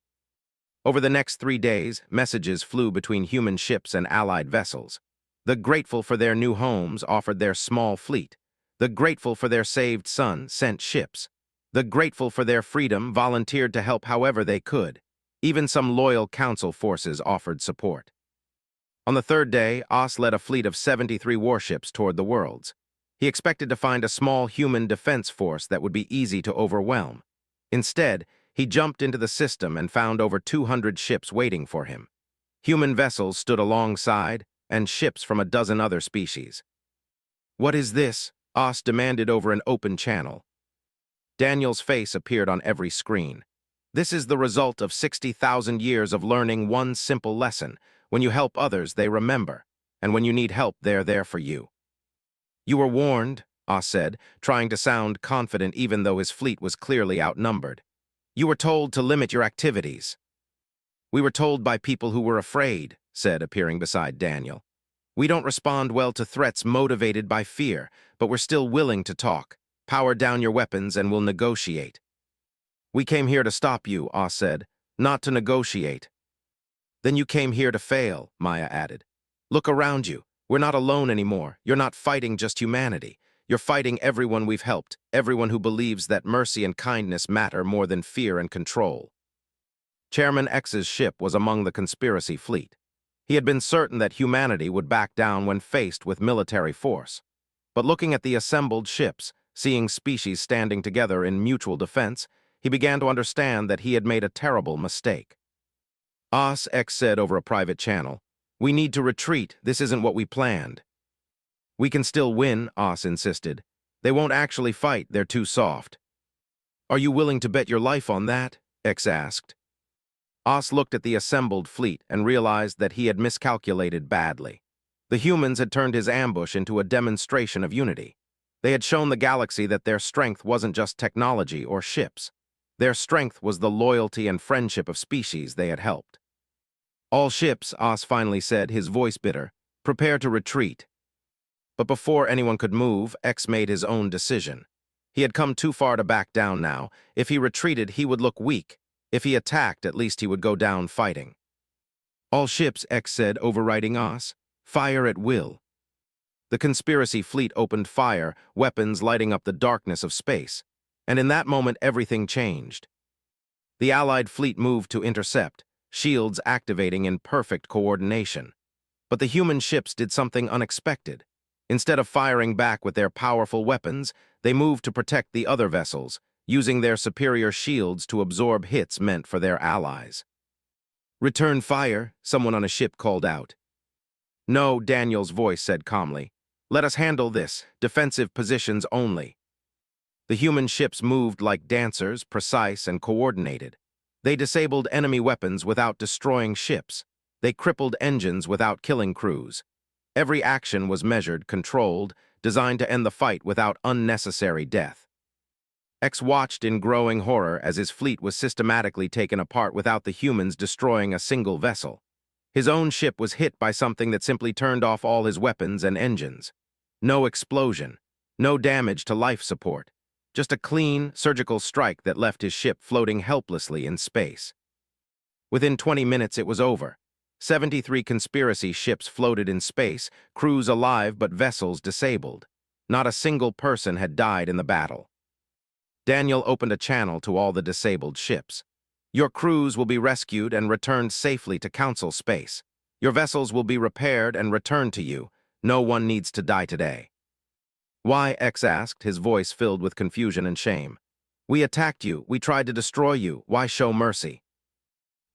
Over the next 3 days, messages flew between human ships and allied vessels. The grateful for their new homes offered their small fleet. The grateful for their saved son sent ships. The grateful for their freedom volunteered to help however they could. Even some loyal council forces offered support. On the 3rd day, Oss led a fleet of 73 warships toward the worlds. He expected to find a small human defense force that would be easy to overwhelm. Instead, he jumped into the system and found over 200 ships waiting for him. Human vessels stood alongside, and ships from a dozen other species. What is this? Oss demanded over an open channel. Daniel's face appeared on every screen. This is the result of 60,000 years of learning one simple lesson. When you help others, they remember. And when you need help, they're there for you. You were warned, Oss said, trying to sound confident even though his fleet was clearly outnumbered. You were told to limit your activities. We were told by people who were afraid, said, appearing beside Daniel. We don't respond well to threats motivated by fear, but we're still willing to talk. Power down your weapons and we'll negotiate. We came here to stop you, Oss said, not to negotiate. Then you came here to fail, Maya added. Look around you. We're not alone anymore. You're not fighting just humanity. You're fighting everyone we've helped, everyone who believes that mercy and kindness matter more than fear and control. Chairman X's ship was among the conspiracy fleet. He had been certain that humanity would back down when faced with military force. But looking at the assembled ships, seeing species standing together in mutual defense, he began to understand that he had made a terrible mistake. X said over a private channel, "We need to retreat, this isn't what we planned." "We can still win," Oz insisted. "They won't actually fight, they're too soft." "Are you willing to bet your life on that?" X asked. Oz looked at the assembled fleet and realized that he had miscalculated badly. The humans had turned his ambush into a demonstration of unity. They had shown the galaxy that their strength wasn't just technology or ships. Their strength was the loyalty and friendship of species they had helped. "All ships," Oz finally said, his voice bitter, "prepare to retreat." But before anyone could move, X made his own decision. He had come too far to back down now. If he retreated, he would look weak. If he attacked, at least he would go down fighting. "All ships," X said, overriding Oz. "Fire at will." The conspiracy fleet opened fire, weapons lighting up the darkness of space. And in that moment, everything changed. The Allied fleet moved to intercept, shields activating in perfect coordination. But the human ships did something unexpected. Instead of firing back with their powerful weapons, they moved to protect the other vessels, using their superior shields to absorb hits meant for their allies. "Return fire," someone on a ship called out. "No," Daniel's voice said calmly. "Let us handle this, defensive positions only." The human ships moved like dancers, precise and coordinated. They disabled enemy weapons without destroying ships. They crippled engines without killing crews. Every action was measured, controlled, designed to end the fight without unnecessary death. X watched in growing horror as his fleet was systematically taken apart without the humans destroying a single vessel. His own ship was hit by something that simply turned off all his weapons and engines. No explosion, no damage to life support, just a clean, surgical strike that left his ship floating helplessly in space. Within 20 minutes, it was over. 73 conspiracy ships floated in space, crews alive but vessels disabled. Not a single person had died in the battle. Daniel opened a channel to all the disabled ships. "Your crews will be rescued and returned safely to Council space. Your vessels will be repaired and returned to you. No one needs to die today." "Why?" X asked, his voice filled with confusion and shame. "We attacked you. We tried to destroy you. Why show mercy?"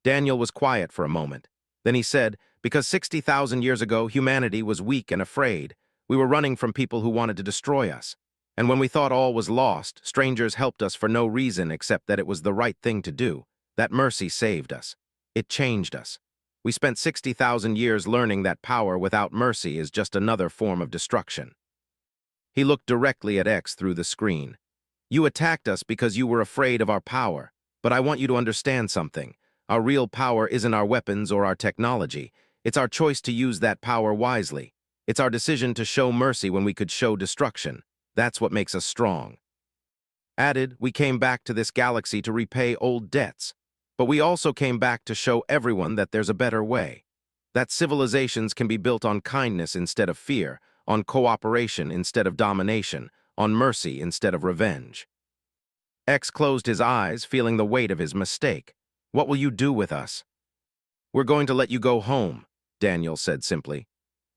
Daniel was quiet for a moment. Then he said, "Because 60,000 years ago, humanity was weak and afraid. We were running from people who wanted to destroy us. And when we thought all was lost, strangers helped us for no reason except that it was the right thing to do. That mercy saved us. It changed us. We spent 60,000 years learning that power without mercy is just another form of destruction." He looked directly at X through the screen. "You attacked us because you were afraid of our power. But I want you to understand something. Our real power isn't our weapons or our technology. It's our choice to use that power wisely. It's our decision to show mercy when we could show destruction. That's what makes us strong." Added, "We came back to this galaxy to repay old debts. But we also came back to show everyone that there's a better way. That civilizations can be built on kindness instead of fear, on cooperation instead of domination, on mercy instead of revenge." X closed his eyes, feeling the weight of his mistake. "What will you do with us?" "We're going to let you go home," Daniel said simply.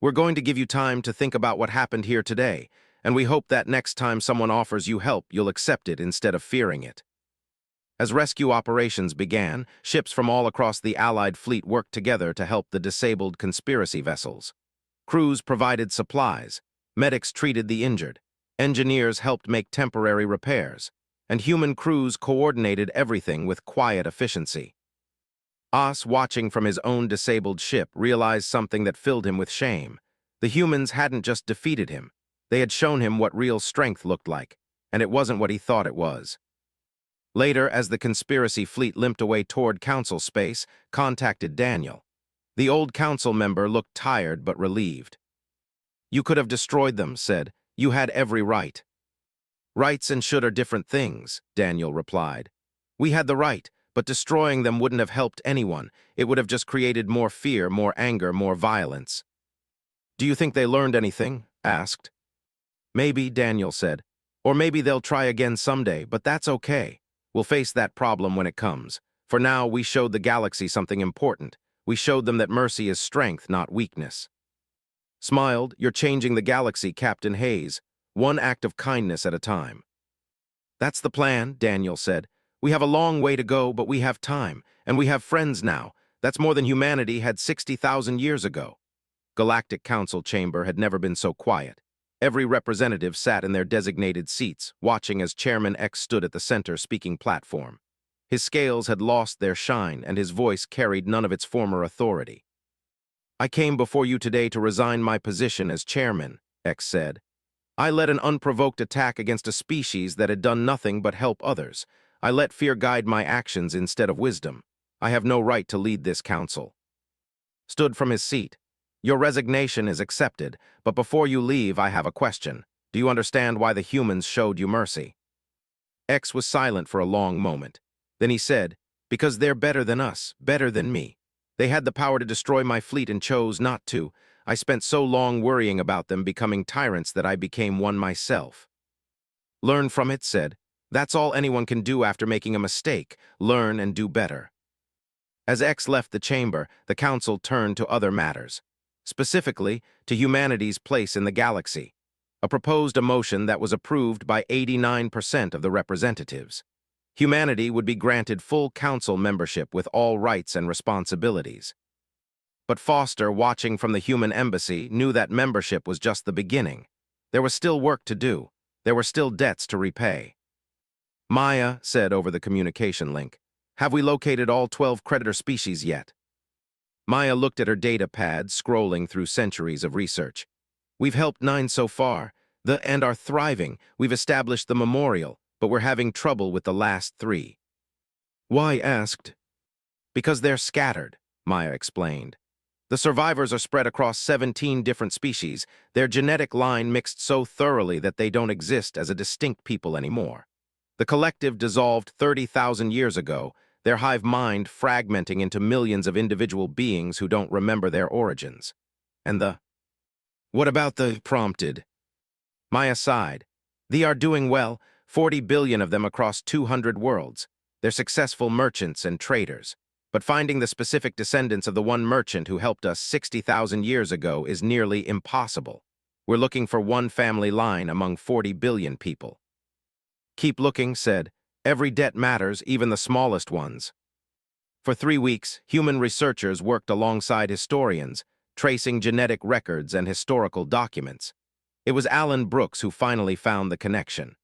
"We're going to give you time to think about what happened here today, and we hope that next time someone offers you help, you'll accept it instead of fearing it." As rescue operations began, ships from all across the Allied fleet worked together to help the disabled conspiracy vessels. Crews provided supplies, medics treated the injured, engineers helped make temporary repairs, and human crews coordinated everything with quiet efficiency. Oz, watching from his own disabled ship, realized something that filled him with shame. The humans hadn't just defeated him. They had shown him what real strength looked like, and it wasn't what he thought it was. Later, as the conspiracy fleet limped away toward Council space, contacted Daniel. The old Council member looked tired but relieved. "You could have destroyed them," said. "You had every right." "Rights and should are different things," Daniel replied. "We had the right, but destroying them wouldn't have helped anyone. It would have just created more fear, more anger, more violence." "Do you think they learned anything?" asked. Maybe, Daniel said. Or maybe they'll try again someday, but that's okay. We'll face that problem when it comes. For now, we showed the galaxy something important. We showed them that mercy is strength, not weakness. Smiled, you're changing the galaxy, Captain Hayes. One act of kindness at a time. That's the plan, Daniel said. We have a long way to go, but we have time, and we have friends now. That's more than humanity had 60,000 years ago. Galactic Council chamber had never been so quiet. Every representative sat in their designated seats, watching as Chairman X stood at the center speaking platform. His scales had lost their shine, and his voice carried none of its former authority. I came before you today to resign my position as chairman, X said. I led an unprovoked attack against a species that had done nothing but help others. I let fear guide my actions instead of wisdom. I have no right to lead this council. Stood from his seat. Your resignation is accepted, but before you leave, I have a question. Do you understand why the humans showed you mercy? X was silent for a long moment. Then he said, because they're better than us, better than me. They had the power to destroy my fleet and chose not to. I spent so long worrying about them becoming tyrants that I became one myself. Learn from it, said. That's all anyone can do after making a mistake. Learn and do better. As X left the chamber, the council turned to other matters. Specifically, to humanity's place in the galaxy. A proposed motion that was approved by 89% of the representatives. Humanity would be granted full council membership with all rights and responsibilities. But Foster, watching from the human embassy, knew that membership was just the beginning. There was still work to do. There were still debts to repay. Maya said over the communication link, have we located all 12 creditor species yet? Maya looked at her data pad, scrolling through centuries of research. We've helped 9 so far, and are thriving. We've established the memorial, but we're having trouble with the last 3. Why asked? Because they're scattered, Maya explained. The survivors are spread across 17 different species, their genetic line mixed so thoroughly that they don't exist as a distinct people anymore. The collective dissolved 30,000 years ago, their hive mind fragmenting into millions of individual beings who don't remember their origins. And what about the prompted? Maya sighed. They are doing well, 40 billion of them across 200 worlds. They're successful merchants and traders. But finding the specific descendants of the one merchant who helped us 60,000 years ago is nearly impossible. We're looking for one family line among 40 billion people. Keep looking, said. Every debt matters, even the smallest ones. For 3 weeks, human researchers worked alongside historians, tracing genetic records and historical documents. It was Alan Brooks who finally found the connection.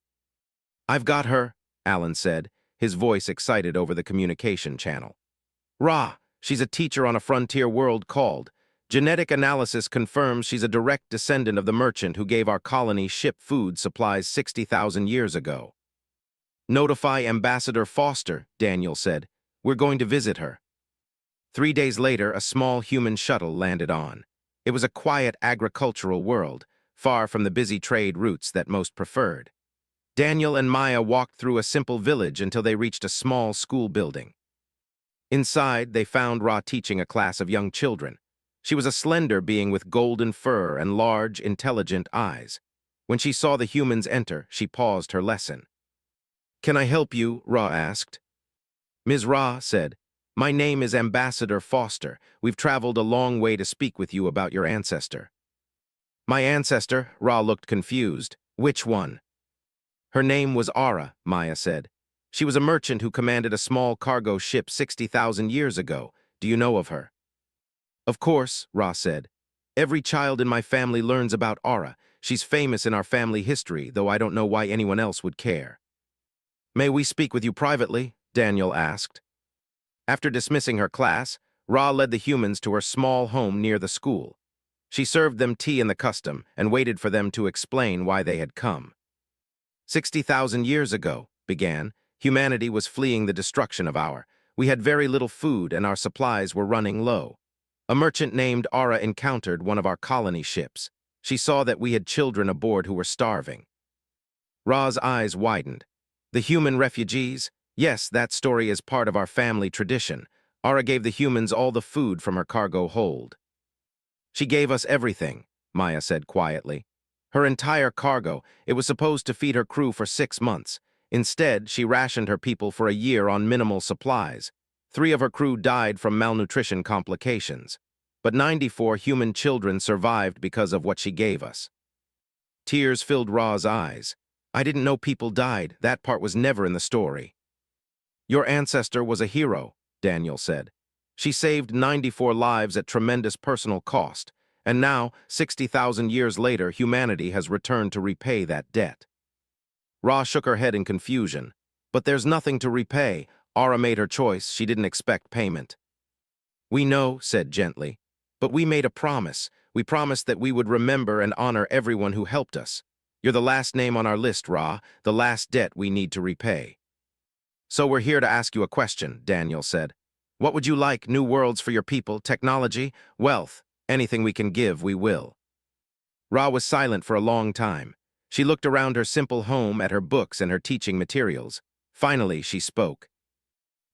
I've got her, Alan said, his voice excited over the communication channel. Ra, she's a teacher on a frontier world called. Genetic analysis confirms she's a direct descendant of the merchant who gave our colony ship food supplies 60,000 years ago. Notify Ambassador Foster, Daniel said. We're going to visit her. 3 days later, a small human shuttle landed on. It was a quiet agricultural world, far from the busy trade routes that most preferred. Daniel and Maya walked through a simple village until they reached a small school building. Inside, they found Ra teaching a class of young children. She was a slender being with golden fur and large, intelligent eyes. When she saw the humans enter, she paused her lesson. Can I help you? Ra asked. Ms. Ra said, my name is Ambassador Foster. We've traveled a long way to speak with you about your ancestor. My ancestor? Ra looked confused. Which one? Her name was Ara, Maya said. She was a merchant who commanded a small cargo ship 60,000 years ago. Do you know of her? Of course, Ra said. Every child in my family learns about Ara. She's famous in our family history, though I don't know why anyone else would care. May we speak with you privately? Daniel asked. After dismissing her class, Ra led the humans to her small home near the school. She served them tea in the custom and waited for them to explain why they had come. 60,000 years ago, began, humanity was fleeing the destruction of our. We had very little food and our supplies were running low. A merchant named Ara encountered one of our colony ships. She saw that we had children aboard who were starving. Ra's eyes widened. The human refugees? Yes, that story is part of our family tradition. Ara gave the humans all the food from her cargo hold. She gave us everything, Maya said quietly. Her entire cargo, it was supposed to feed her crew for 6 months. Instead, she rationed her people for a year on minimal supplies. 3 of her crew died from malnutrition complications. But 94 human children survived because of what she gave us. Tears filled Ra's eyes. I didn't know people died. That part was never in the story. Your ancestor was a hero, Daniel said. She saved 94 lives at tremendous personal cost, and now, 60,000 years later, humanity has returned to repay that debt. Ra shook her head in confusion. But there's nothing to repay. Ara made her choice. She didn't expect payment. We know, said gently, but we made a promise. We promised that we would remember and honor everyone who helped us. You're the last name on our list, Ra, the last debt we need to repay. So we're here to ask you a question, Daniel said. What would you like? New worlds for your people, technology, wealth, anything we can give, we will. Ra was silent for a long time. She looked around her simple home at her books and her teaching materials. Finally, she spoke.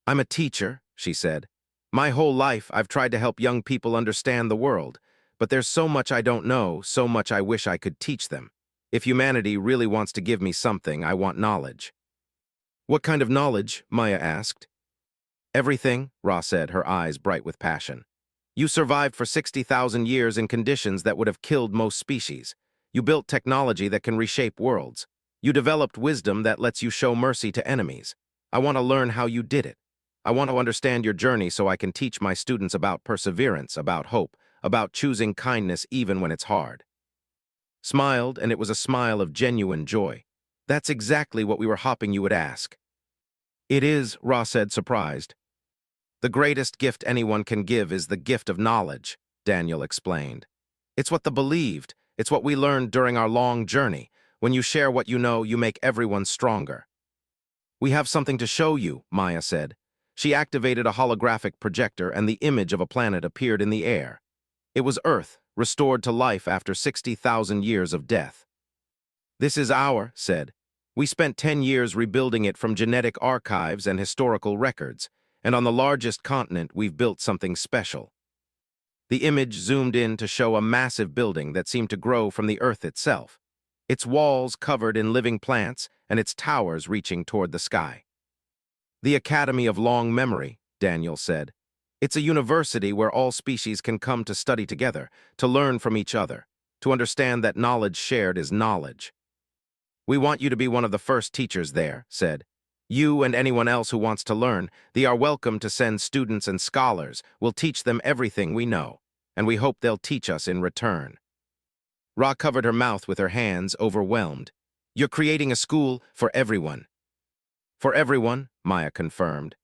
I'm a teacher, she said. My whole life, I've tried to help young people understand the world, but there's so much I don't know, so much I wish I could teach them. If humanity really wants to give me something, I want knowledge. What kind of knowledge? Maya asked. Everything, Ra said, her eyes bright with passion. You survived for 60,000 years in conditions that would have killed most species. You built technology that can reshape worlds. You developed wisdom that lets you show mercy to enemies. I want to learn how you did it. I want to understand your journey so I can teach my students about perseverance, about hope, about choosing kindness even when it's hard. Smiled, and it was a smile of genuine joy. That's exactly what we were hoping you would ask. It is, Ra said, surprised. The greatest gift anyone can give is the gift of knowledge, Daniel explained. It's what they believed. It's what we learned during our long journey. When you share what you know, you make everyone stronger. We have something to show you, Maya said. She activated a holographic projector and the image of a planet appeared in the air. It was Earth, restored to life after 60,000 years of death. This is said. We spent 10 years rebuilding it from genetic archives and historical records, and on the largest continent we've built something special. The image zoomed in to show a massive building that seemed to grow from the Earth itself, its walls covered in living plants and its towers reaching toward the sky. The Academy of Long Memory, Daniel said. It's a university where all species can come to study together, to learn from each other, to understand that knowledge shared is knowledge. We want you to be one of the first teachers there, said. You and anyone else who wants to learn, they are welcome to send students and scholars. We'll teach them everything we know, and we hope they'll teach us in return. Ra covered her mouth with her hands, overwhelmed. You're creating a school for everyone. For everyone, Maya confirmed.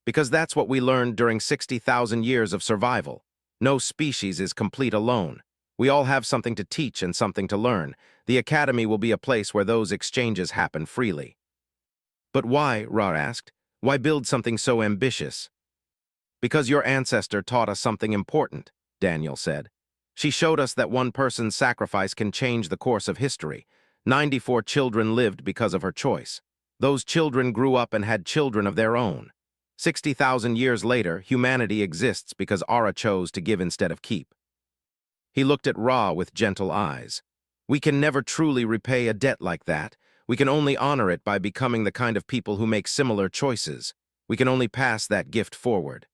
Because that's what we learned during 60,000 years of survival. No species is complete alone. We all have something to teach and something to learn. The Academy will be a place where those exchanges happen freely. But why, Ra asked, why build something so ambitious? Because your ancestor taught us something important, Daniel said. She showed us that one person's sacrifice can change the course of history. 94 children lived because of her choice. Those children grew up and had children of their own. 60,000 years later, humanity exists because Ara chose to give instead of keep. He looked at Ra with gentle eyes. We can never truly repay a debt like that. We can only honor it by becoming the kind of people who make similar choices. We can only pass that gift forward.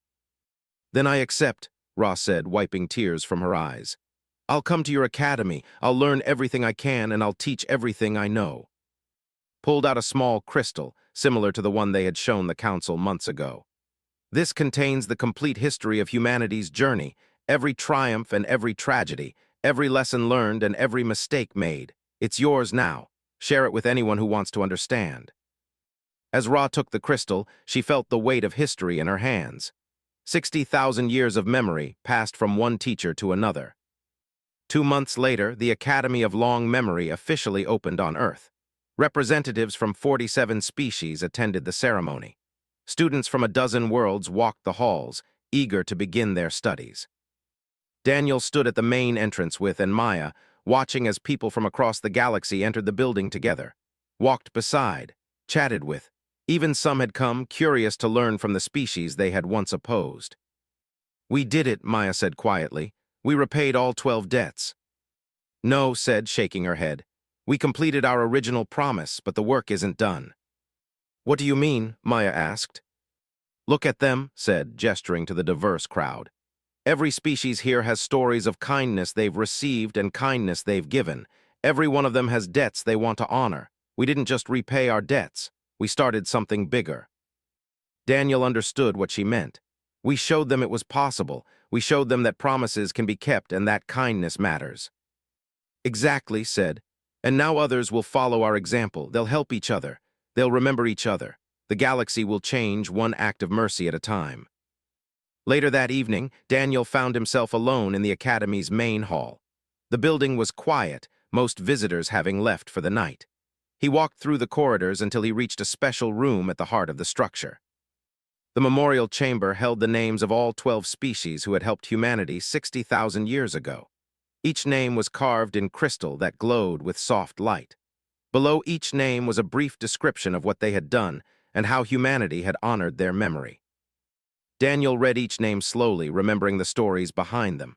Then I accept, Ra said, wiping tears from her eyes. I'll come to your academy, I'll learn everything I can, and I'll teach everything I know. Pulled out a small crystal, similar to the one they had shown the council months ago. This contains the complete history of humanity's journey, every triumph and every tragedy, every lesson learned and every mistake made. It's yours now. Share it with anyone who wants to understand. As Ra took the crystal, she felt the weight of history in her hands. 60,000 years of memory passed from one teacher to another. 2 months later, the Academy of Long Memory officially opened on Earth. Representatives from 47 species attended the ceremony. Students from a dozen worlds walked the halls, eager to begin their studies. Daniel stood at the main entrance with Maya, watching as people from across the galaxy entered the building together, walked beside, chatted with. Even some had come, curious to learn from the species they had once opposed. We did it, Maya said quietly. We repaid all 12 debts. No, said, shaking her head. We completed our original promise, but the work isn't done. What do you mean? Maya asked. Look at them, said, gesturing to the diverse crowd. Every species here has stories of kindness they've received and kindness they've given. Every one of them has debts they want to honor. We didn't just repay our debts. We started something bigger. Daniel understood what she meant. We showed them it was possible. We showed them that promises can be kept and that kindness matters. Exactly, said. And now others will follow our example. They'll help each other. They'll remember each other. The galaxy will change one act of mercy at a time. Later that evening, Daniel found himself alone in the Academy's main hall. The building was quiet, most visitors having left for the night. He walked through the corridors until he reached a special room at the heart of the structure. The memorial chamber held the names of all 12 species who had helped humanity 60,000 years ago. Each name was carved in crystal that glowed with soft light. Below each name was a brief description of what they had done and how humanity had honored their memory. Daniel read each name slowly, remembering the stories behind them.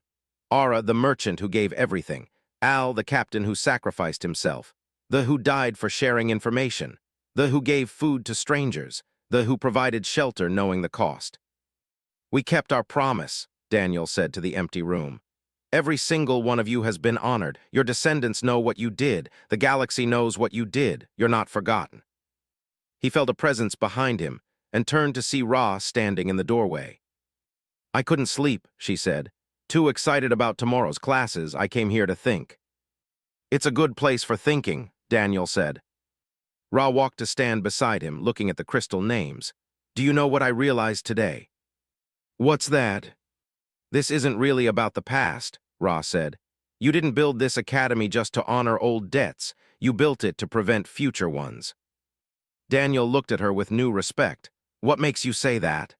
Ara, the merchant who gave everything. Al, the captain who sacrificed himself. The who died for sharing information. The who gave food to strangers. The who provided shelter knowing the cost. We kept our promise, Daniel said to the empty room. Every single one of you has been honored. Your descendants know what you did. The galaxy knows what you did. You're not forgotten. He felt a presence behind him and turned to see Ra standing in the doorway. I couldn't sleep, she said. Too excited about tomorrow's classes, I came here to think. It's a good place for thinking, Daniel said. Ra walked to stand beside him, looking at the crystal names. Do you know what I realized today? What's that? This isn't really about the past, Ra said. You didn't build this academy just to honor old debts. You built it to prevent future ones. Daniel looked at her with new respect. What makes you say that?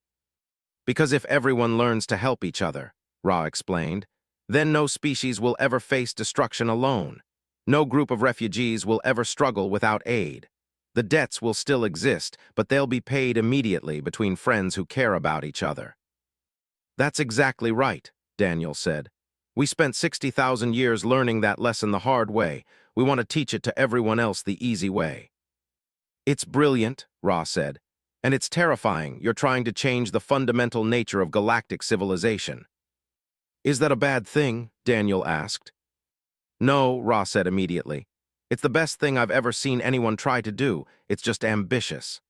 Because if everyone learns to help each other, Ra explained, then no species will ever face destruction alone. No group of refugees will ever struggle without aid. The debts will still exist, but they'll be paid immediately between friends who care about each other. That's exactly right, Daniel said. We spent 60,000 years learning that lesson the hard way. We want to teach it to everyone else the easy way. It's brilliant, Ra said. And it's terrifying. You're trying to change the fundamental nature of galactic civilization. Is that a bad thing? Daniel asked. No, Ra said immediately. It's the best thing I've ever seen anyone try to do. It's just ambitious.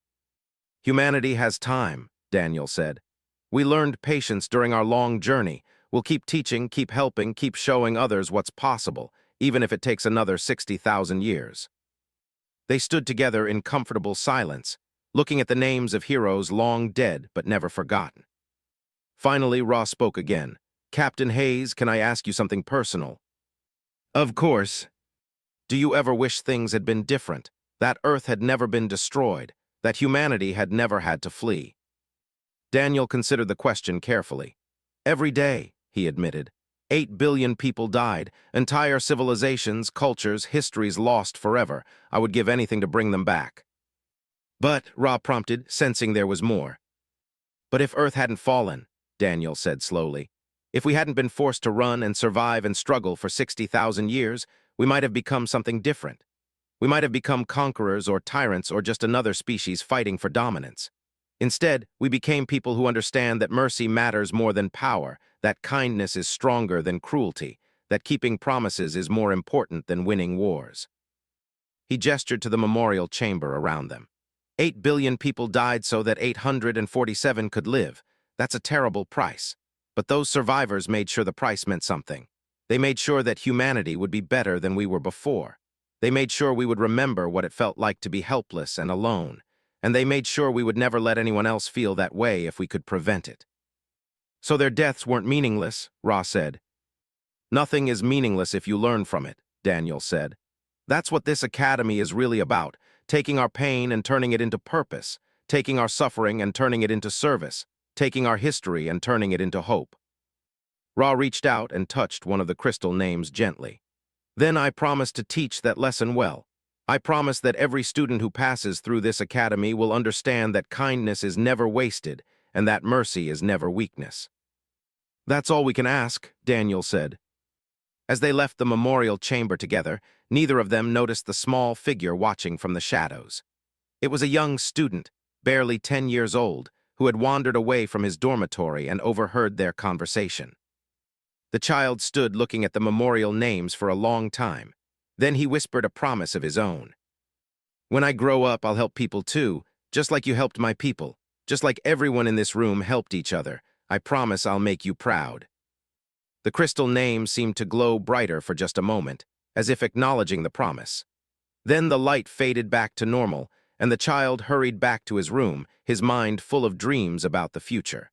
Humanity has time, Daniel said. We learned patience during our long journey. We'll keep teaching, keep helping, keep showing others what's possible, even if it takes another 60,000 years. They stood together in comfortable silence, looking at the names of heroes long dead but never forgotten. Finally, Ra spoke again. Captain Hayes, can I ask you something personal? Of course. Do you ever wish things had been different, that Earth had never been destroyed, that humanity had never had to flee? Daniel considered the question carefully. Every day, he admitted. 8 billion people died, entire civilizations, cultures, histories lost forever. I would give anything to bring them back. But, Ra prompted, sensing there was more. But if Earth hadn't fallen, Daniel said slowly, if we hadn't been forced to run and survive and struggle for 60,000 years, we might have become something different. We might have become conquerors or tyrants or just another species fighting for dominance. Instead, we became people who understand that mercy matters more than power, that kindness is stronger than cruelty, that keeping promises is more important than winning wars. He gestured to the memorial chamber around them. 8 billion people died so that 847 could live. That's a terrible price. But those survivors made sure the price meant something. They made sure that humanity would be better than we were before. They made sure we would remember what it felt like to be helpless and alone. And they made sure we would never let anyone else feel that way if we could prevent it. So their deaths weren't meaningless, Ra said. Nothing is meaningless if you learn from it, Daniel said. That's what this academy is really about, taking our pain and turning it into purpose, taking our suffering and turning it into service, taking our history and turning it into hope. Ra reached out and touched one of the crystal names gently. Then I promise to teach that lesson well. I promise that every student who passes through this academy will understand that kindness is never wasted and that mercy is never weakness. That's all we can ask, Daniel said. As they left the memorial chamber together, neither of them noticed the small figure watching from the shadows. It was a young student, barely 10 years old, who had wandered away from his dormitory and overheard their conversation. The child stood looking at the memorial names for a long time. Then he whispered a promise of his own. "When I grow up, I'll help people too, just like you helped my people, just like everyone in this room helped each other. I promise I'll make you proud." The crystal name seemed to glow brighter for just a moment, as if acknowledging the promise. Then the light faded back to normal, and the child hurried back to his room, his mind full of dreams about the future.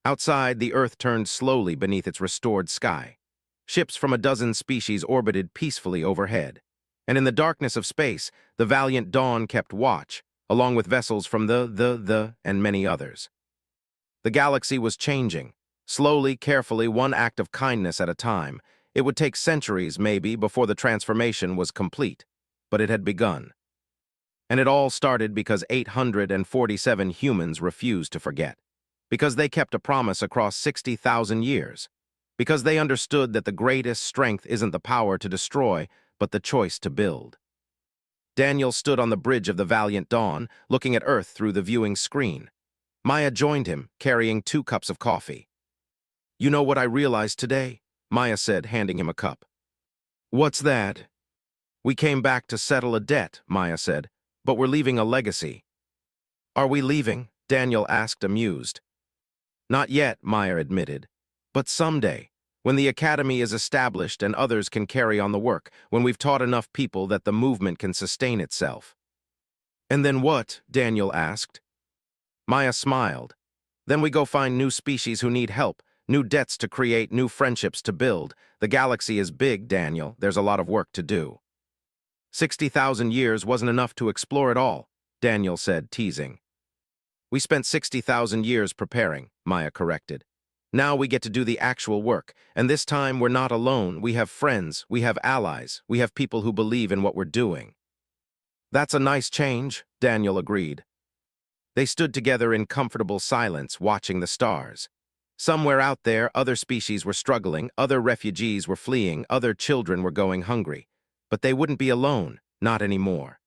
Outside, the Earth turned slowly beneath its restored sky. Ships from a dozen species orbited peacefully overhead. And in the darkness of space, the valiant Dawn kept watch, along with vessels from and many others. The galaxy was changing. Slowly, carefully, one act of kindness at a time. It would take centuries, maybe, before the transformation was complete. But it had begun. And it all started because 847 humans refused to forget. Because they kept a promise across 60,000 years. Because they understood that the greatest strength isn't the power to destroy, but the choice to build. Daniel stood on the bridge of the Valiant Dawn, looking at Earth through the viewing screen. Maya joined him, carrying 2 cups of coffee. "You know what I realized today?" Maya said, handing him a cup. "What's that?" "We came back to settle a debt," Maya said, "but we're leaving a legacy." "Are we leaving?" Daniel asked, amused. "Not yet," Maya admitted. "But someday, when the academy is established and others can carry on the work, when we've taught enough people that the movement can sustain itself." "And then what?" Daniel asked. Maya smiled. "Then we go find new species who need help, new debts to create, new friendships to build. The galaxy is big, Daniel. There's a lot of work to do." 60,000 years wasn't enough to explore it all, Daniel said, teasing. "We spent 60,000 years preparing," Maya corrected. "Now we get to do the actual work, and this time we're not alone. We have friends, we have allies, we have people who believe in what we're doing." "That's a nice change," Daniel agreed. They stood together in comfortable silence, watching the stars. Somewhere out there, other species were struggling, other refugees were fleeing, other children were going hungry. But they wouldn't be alone, not anymore.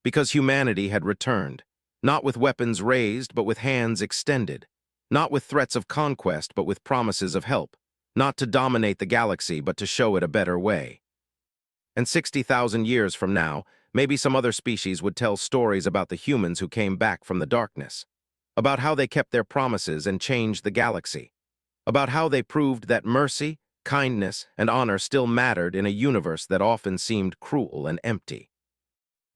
Because humanity had returned, not with weapons raised, but with hands extended. Not with threats of conquest, but with promises of help. Not to dominate the galaxy, but to show it a better way. And 60,000 years from now, maybe some other species would tell stories about the humans who came back from the darkness. About how they kept their promises and changed the galaxy. About how they proved that mercy, kindness, and honor still mattered in a universe that often seemed cruel and empty.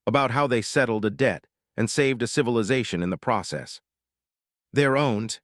About how they settled a debt and saved a civilization in the process. "They're owned,"